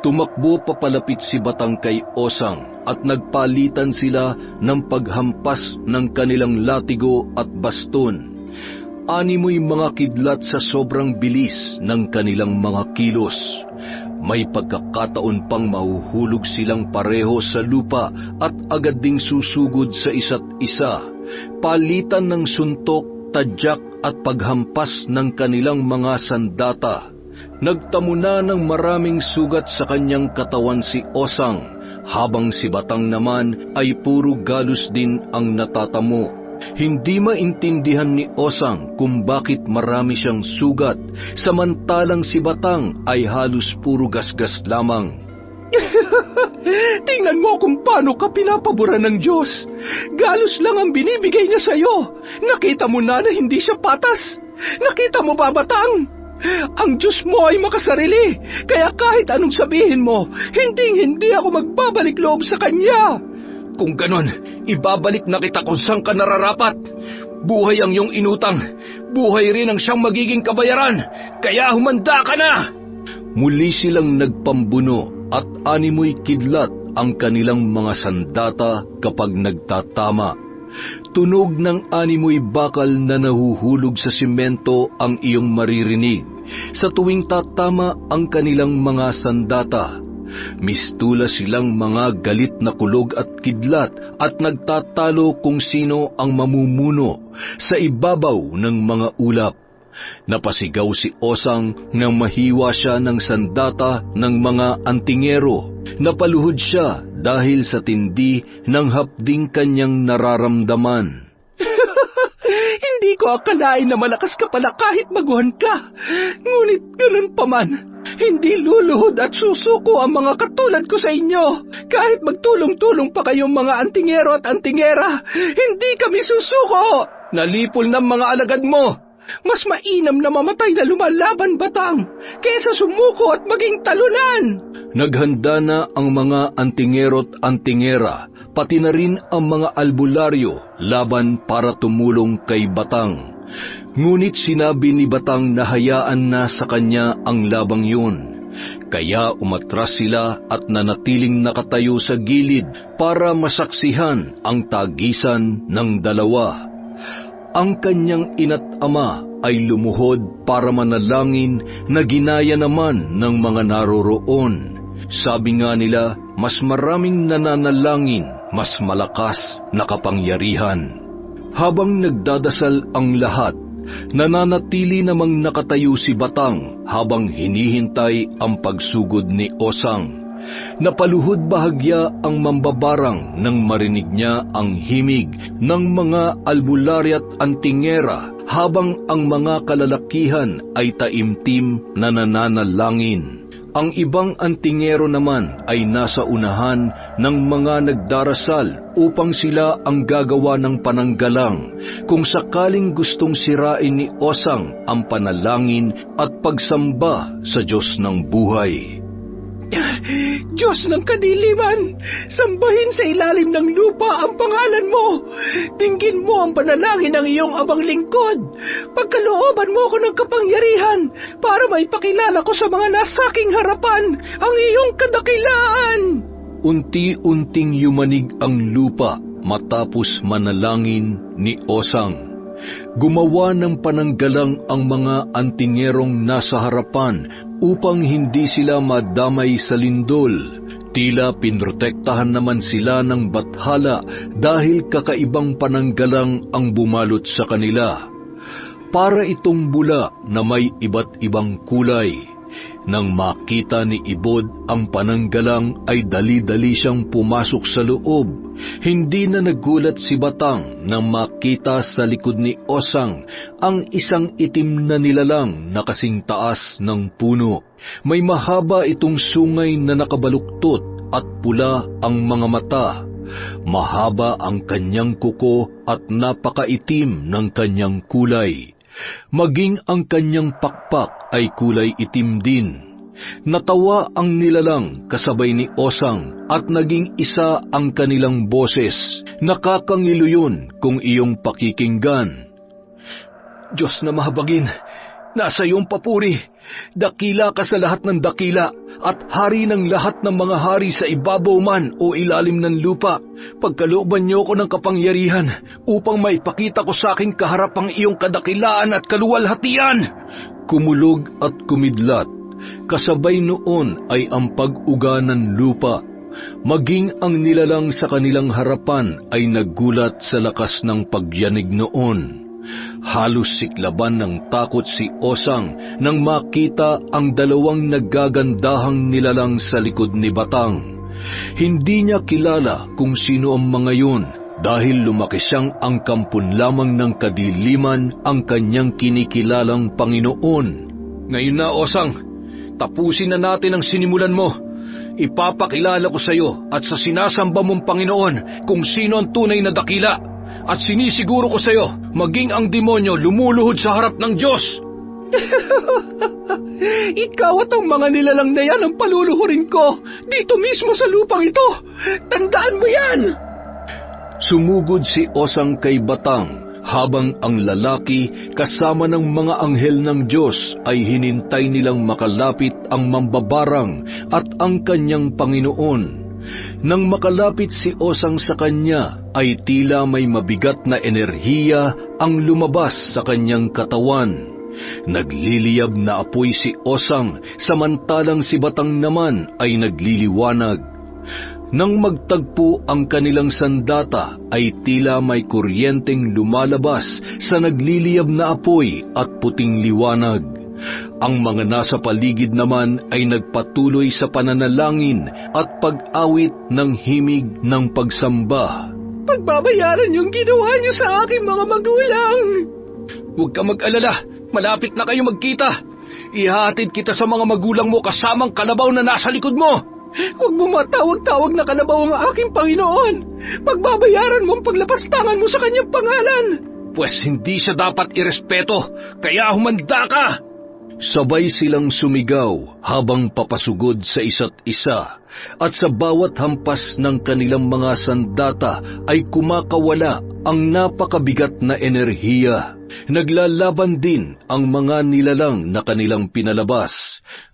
Tumakbo papalapit si Batang kay Osang at nagpalitan sila ng paghampas ng kanilang latigo at baston. Animoy mga kidlat sa sobrang bilis ng kanilang mga kilos. May pagkakataon pang mahuhulog silang pareho sa lupa at agad ding susugod sa isa't isa. Palitan ng suntok, tadyak at paghampas ng kanilang mga sandata. Nagtamo na ng maraming sugat sa kanyang katawan si Osang, habang si Batang naman ay puro galos din ang natatamo. Hindi maintindihan ni Osang kung bakit marami siyang sugat, samantalang si Batang ay halos puro gasgas lamang. Tingnan mo kung paano ka pinapaboran ng Diyos. Galos lang ang binibigay niya sa'yo. Nakita mo na hindi siya patas. Nakita mo ba, Batang? Ang Diyos mo ay makasarili, kaya kahit anong sabihin mo, hindi ako magbabalik loob sa Kanya. Kung ganon, ibabalik na kita kung saan ka nararapat. Buhay ang iyong inutang, buhay rin ang siyang magiging kabayaran, kaya humanda ka na! Muli silang nagpambuno at animoy kidlat ang kanilang mga sandata kapag nagtatama. Tunog ng animoy bakal na nahuhulog sa simento ang iyong maririnig sa tuwing tatama ang kanilang mga sandata. Mistula silang mga galit na kulog at kidlat at nagtatalo kung sino ang mamumuno sa ibabaw ng mga ulap. Napasigaw si Osang nang mahiwa siya ng sandata ng mga antingero. Napaluhod siya dahil sa tindi ng hapding kanyang nararamdaman. Hindi ko akalain na malakas ka pala kahit baguhan ka. Ngunit ganun pa man, hindi luluhod at susuko ang mga katulad ko sa inyo. Kahit magtulong-tulong pa kayong mga antingero at antingera, hindi kami susuko. Nalipol ng mga alagad mo. Mas mainam na mamatay na lumalaban, Batang, kaysa sumuko at maging talunan. Naghanda na ang mga antingero't antingera, pati na rin ang mga albularyo laban para tumulong kay Batang. Ngunit sinabi ni Batang na hayaan na sa kanya ang labang yun. Kaya umatras sila at nanatiling nakatayo sa gilid para masaksihan ang tagisan ng dalawa. Ang kanyang ina't ama ay lumuhod para manalangin na ginaya naman ng mga naroroon. Sabi nga nila, mas maraming nananalangin, mas malakas na kapangyarihan. Habang nagdadasal ang lahat, nananatili namang nakatayo si Batang habang hinihintay ang pagsugod ni Osang. Napaluhod bahagya ang mambabarang nang marinig niya ang himig ng mga albularyo at antingera habang ang mga kalalakihan ay taimtim na nananalangin. Ang ibang antingero naman ay nasa unahan ng mga nagdarasal upang sila ang gagawa ng pananggalang kung sakaling gustong sirain ni Osang ang panalangin at pagsamba sa Diyos ng buhay. Diyos ng kadiliman, sambahin sa ilalim ng lupa ang pangalan mo. Dinggin mo ang panalangin ng iyong abang lingkod. Pagkalooban mo ako ng kapangyarihan para maipakilala ko sa mga nasaking harapan ang iyong kadakilaan. Unti-unting yumanig ang lupa matapos manalangin ni Osang. Gumawa ng pananggalang ang mga antingerong nasa harapan upang hindi sila madamay sa lindol. Tila pinrotektahan naman sila ng bathala dahil kakaibang pananggalang ang bumalot sa kanila. Para itong bula na may iba't ibang kulay. Nang makita ni Ibod ang pananggalang ay dali-dali siyang pumasok sa loob. Hindi na nagulat si Batang nang makita sa likod ni Osang ang isang itim na nilalang na kasing taas ng puno. May mahaba itong sungay na nakabaluktot at pula ang mga mata. Mahaba ang kanyang kuko at napakaitim ng kanyang kulay. Maging ang kanyang pakpak ay kulay itim din. Natawa ang nilalang kasabay ni Osang at naging isa ang kanilang boses. Nakakangilo yun kung iyong pakikinggan. Diyos na mahabagin, nasa iyong papuri. Dakila ka sa lahat ng dakila at hari ng lahat ng mga hari sa ibabaw man o ilalim ng lupa. Pagkalooban niyo ko ng kapangyarihan upang maipakita ko sa aking kaharap ang iyong kadakilaan at kaluwalhatian. Kumulog at kumidlat. Kasabay noon ay ang pag-uga ng lupa. Maging ang nilalang sa kanilang harapan ay nagulat sa lakas ng pagyanig noon. Halos siklaban ng takot si Osang nang makita ang dalawang naggagandahang nilalang sa likod ni Batang. Hindi niya kilala kung sino ang mga yun dahil lumaki siyang angkampon lamang ng kadiliman ang kanyang kinikilalang Panginoon. Ngayon na, Osang, tapusin na natin ang sinimulan mo. Ipapakilala ko sa iyo at sa sinasamba mong Panginoon kung sino ang tunay na dakila. At sinisiguro ko sa iyo, maging ang demonyo lumuluhod sa harap ng Diyos. Ikaw at ang mga nilalang na yan ang paluluhurin ko dito mismo sa lupang ito. Tandaan mo yan! Sumugod si Osang kay Batang habang ang lalaki kasama ng mga anghel ng Diyos ay hinintay nilang makalapit ang mambabarang at ang kanyang Panginoon. Nang makalapit si Osang sa kanya, ay tila may mabigat na enerhiya ang lumabas sa kanyang katawan. Nagliliyab na apoy si Osang, samantalang si Batang naman ay nagliliwanag. Nang magtagpo ang kanilang sandata, ay tila may kuryenteng lumalabas sa nagliliyab na apoy at puting liwanag. Ang mga nasa paligid naman ay nagpatuloy sa pananalangin at pag-awit ng himig ng pagsamba. Pagbabayaran yung ginawa niyo sa aking mga magulang. Huwag ka mag-alala, malapit na kayo magkita. Ihahatid kita sa mga magulang mo kasamang kalabaw na nasa likod mo. Huwag mo matawag-tawag na kalabaw ang aking Panginoon. Pagbabayaran mo ang paglapastangan mo sa kanyang pangalan. Pues hindi siya dapat irespeto, kaya humanda ka. Sabay silang sumigaw habang papasugod sa isa't isa, at sa bawat hampas ng kanilang mga sandata ay kumakawala ang napakabigat na enerhiya. Naglalaban din ang mga nilalang na kanilang pinalabas.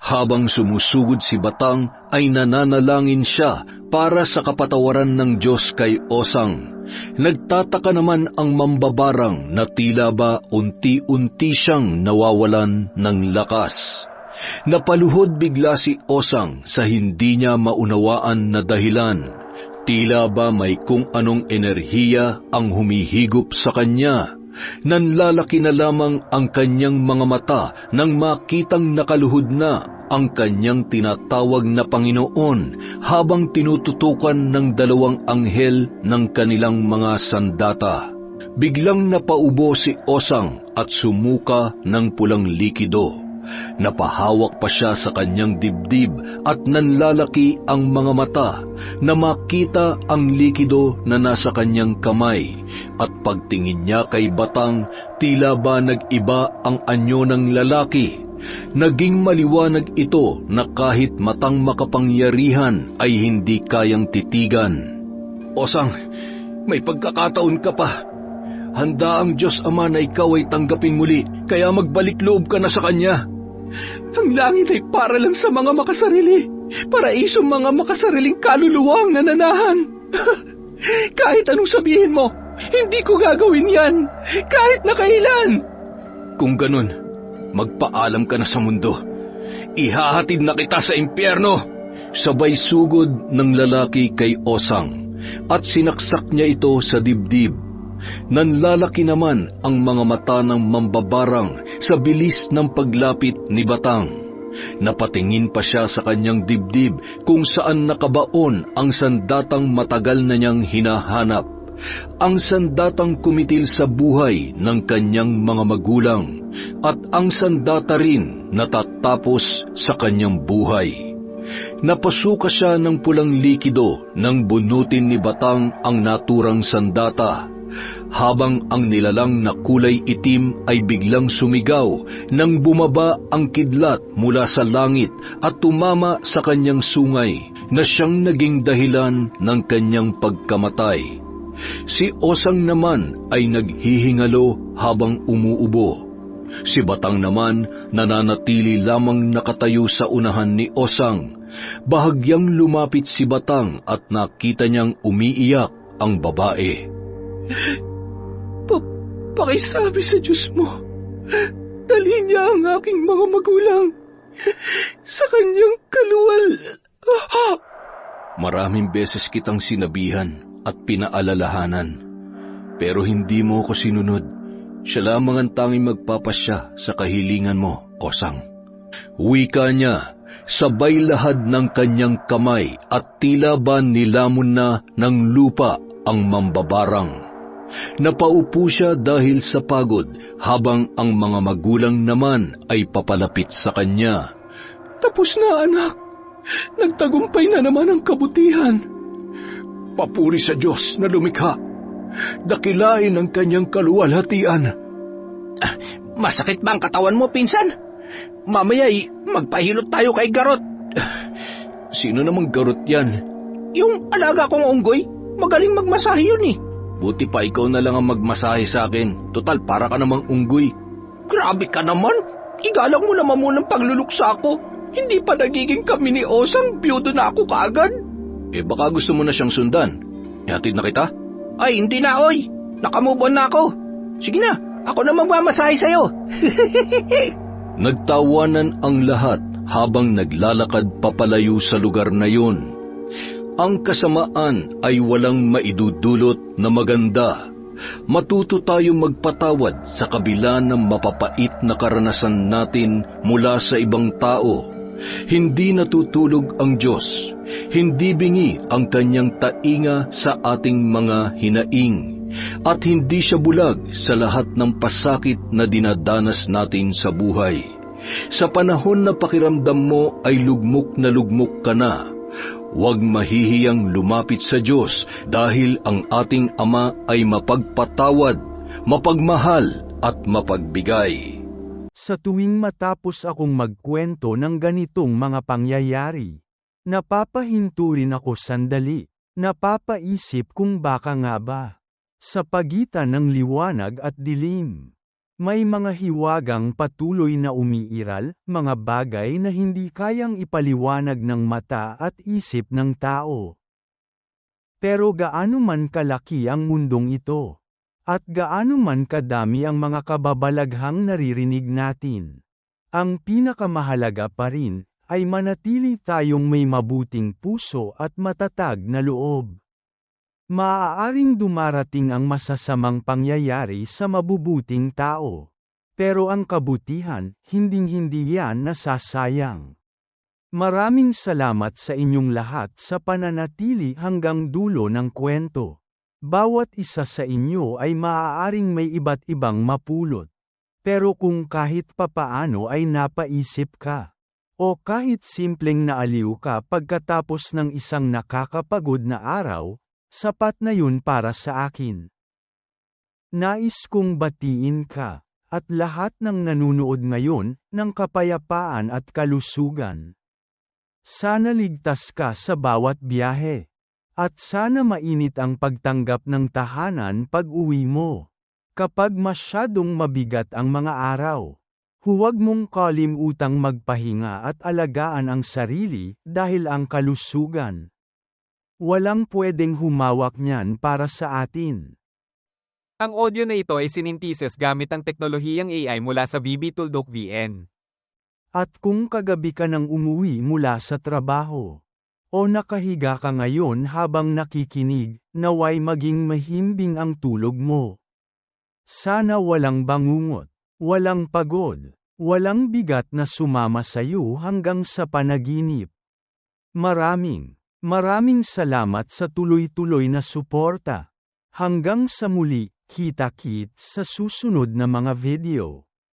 Habang sumusugod si Batang ay nananalangin siya para sa kapatawaran ng Diyos kay Osang. Nagtataka naman ang mambabarang na tila ba unti-unti siyang nawawalan ng lakas. Napaluhod bigla si Osang sa hindi niya maunawaan na dahilan. Tila ba may kung anong enerhiya ang humihigop sa kanya. Nanlalaki na lamang ang kanyang mga mata nang makitang nakaluhod na ang kanyang tinatawag na Panginoon habang tinututukan ng dalawang anghel ng kanilang mga sandata. Biglang napaubo si Osang at sumuka ng pulang likido. Napahawak pa siya sa kanyang dibdib at nanlalaki ang mga mata na makita ang likido na nasa kanyang kamay. At pagtingin niya kay Batang, tila ba nag-iba ang anyo ng lalaki. Naging maliwanag ito na kahit matang makapangyarihan ay hindi kayang titigan. Osang, may pagkakataon ka pa. Handa ang Diyos Ama na ikaw ay tanggapin muli, kaya magbalik loob ka na sa Kanya. Ang langit ay para lang sa mga makasarili. Paraisong mga makasariling kaluluwa ang nananahan. Kahit anong sabihin mo, hindi ko gagawin yan. Kahit na kailan. Kung ganun, magpaalam ka na sa mundo. Ihahatid na kita sa impyerno. Sabay sugod ng lalaki kay Osang at sinaksak niya ito sa dibdib. Nanlalaki naman ang mga mata ng mambabarang sa bilis ng paglapit ni Batang. Napatingin pa siya sa kanyang dibdib kung saan nakabaon ang sandatang matagal na niyang hinahanap. Ang sandatang kumitil sa buhay ng kanyang mga magulang at ang sandata rin natatapos sa kanyang buhay. Napasuka siya ng pulang likido nang bunutin ni Batang ang naturang sandata. Habang ang nilalang na kulay itim ay biglang sumigaw nang bumaba ang kidlat mula sa langit at tumama sa kanyang sungay na siyang naging dahilan ng kanyang pagkamatay. Si Osang naman ay naghihingalo habang umuubo. Si Batang naman nananatili lamang nakatayo sa unahan ni Osang. Bahagyang lumapit si Batang at nakita niyang umiiyak ang babae. Pakisabi sa Diyos mo, dalhin niya ang aking mga magulang sa kanyang kaluwal. Maraming beses kitang sinabihan at pinaalalahanan, pero hindi mo ko sinunod. Siya lamang ang tanging magpapasya sa kahilingan mo, Osang. Wika niya, sabay lahad ng kanyang kamay at tila ba nilamon na ng lupa ang mambabarang. Napaupo siya dahil sa pagod habang ang mga magulang naman ay papalapit sa kanya. Tapos na, anak. Nagtagumpay na naman ang kabutihan. Papuri sa Diyos na lumikha. Dakilain ang kanyang kaluwalhatian. Masakit ba ang katawan mo, pinsan? Mamaya'y magpahilot tayo kay Garot. Sino namang Garot yan? Yung alaga kong unggoy, magaling magmasahe yun eh. Buti pa ikaw na lang ang magmasahe sa akin. Total, para ka namang unggoy. Grabe ka naman. Igalang mo naman munang pagluluksa ko. Hindi pa nagiging kami ni Osang, biyudo na ako kaagad. Baka gusto mo na siyang sundan. Ihatid na kita? Ay, hindi na, oy. Nakamove on na ako. Sige na, ako na magmamasahe sa'yo. Nagtawanan ang lahat habang naglalakad papalayo sa lugar na yun. Ang kasamaan ay walang maidudulot na maganda. Matuto tayong magpatawad sa kabila ng mapapait na karanasan natin mula sa ibang tao. Hindi natutulog ang Diyos. Hindi bingi ang kanyang tainga sa ating mga hinaing. At hindi siya bulag sa lahat ng pasakit na dinadanas natin sa buhay. Sa panahon na pakiramdam mo ay lugmok na lugmok ka na, huwag mahihiyang lumapit sa Diyos dahil ang ating Ama ay mapagpatawad, mapagmahal at mapagbigay. Sa tuwing matapos akong magkwento ng ganitong mga pangyayari, napapahinto rin ako sandali, napapaisip kung baka nga ba, sa pagitan ng liwanag at dilim, may mga hiwagang patuloy na umiiral, mga bagay na hindi kayang ipaliwanag ng mata at isip ng tao. Pero gaano man kalaki ang mundong ito, at gaano man kadami ang mga kababalaghang naririnig natin, ang pinakamahalaga pa rin ay manatili tayong may mabuting puso at matatag na loob. Maaaring dumarating ang masasamang pangyayari sa mabubuting tao, pero ang kabutihan, hinding-hindi yan nasasayang. Maraming salamat sa inyong lahat sa pananatili hanggang dulo ng kwento. Bawat isa sa inyo ay maaaring may iba't ibang mapulot. Pero kung kahit papaano ay napaisip ka, o kahit simpleng naaliw ka pagkatapos ng isang nakakapagod na araw, sapat na yun para sa akin. Nais kong batiin ka, at lahat ng nanunood ngayon, ng kapayapaan at kalusugan. Sana ligtas ka sa bawat biyahe. At sana mainit ang pagtanggap ng tahanan pag-uwi mo. Kapag masyadong mabigat ang mga araw, huwag mong kalimutang magpahinga at alagaan ang sarili dahil ang kalusugan. Walang pwedeng humawak niyan para sa atin. Ang audio na ito ay sininthesis gamit ang teknolohiyang AI mula sa VB-Tool-Doc-VN. At kung kagabi ka nang umuwi mula sa trabaho, o nakahiga ka ngayon habang nakikinig, naway maging mahimbing ang tulog mo. Sana walang bangungot, walang pagod, walang bigat na sumama sa iyo hanggang sa panaginip. Maraming salamat sa tuloy-tuloy na suporta. Hanggang sa muli, kita-kits sa susunod na mga video.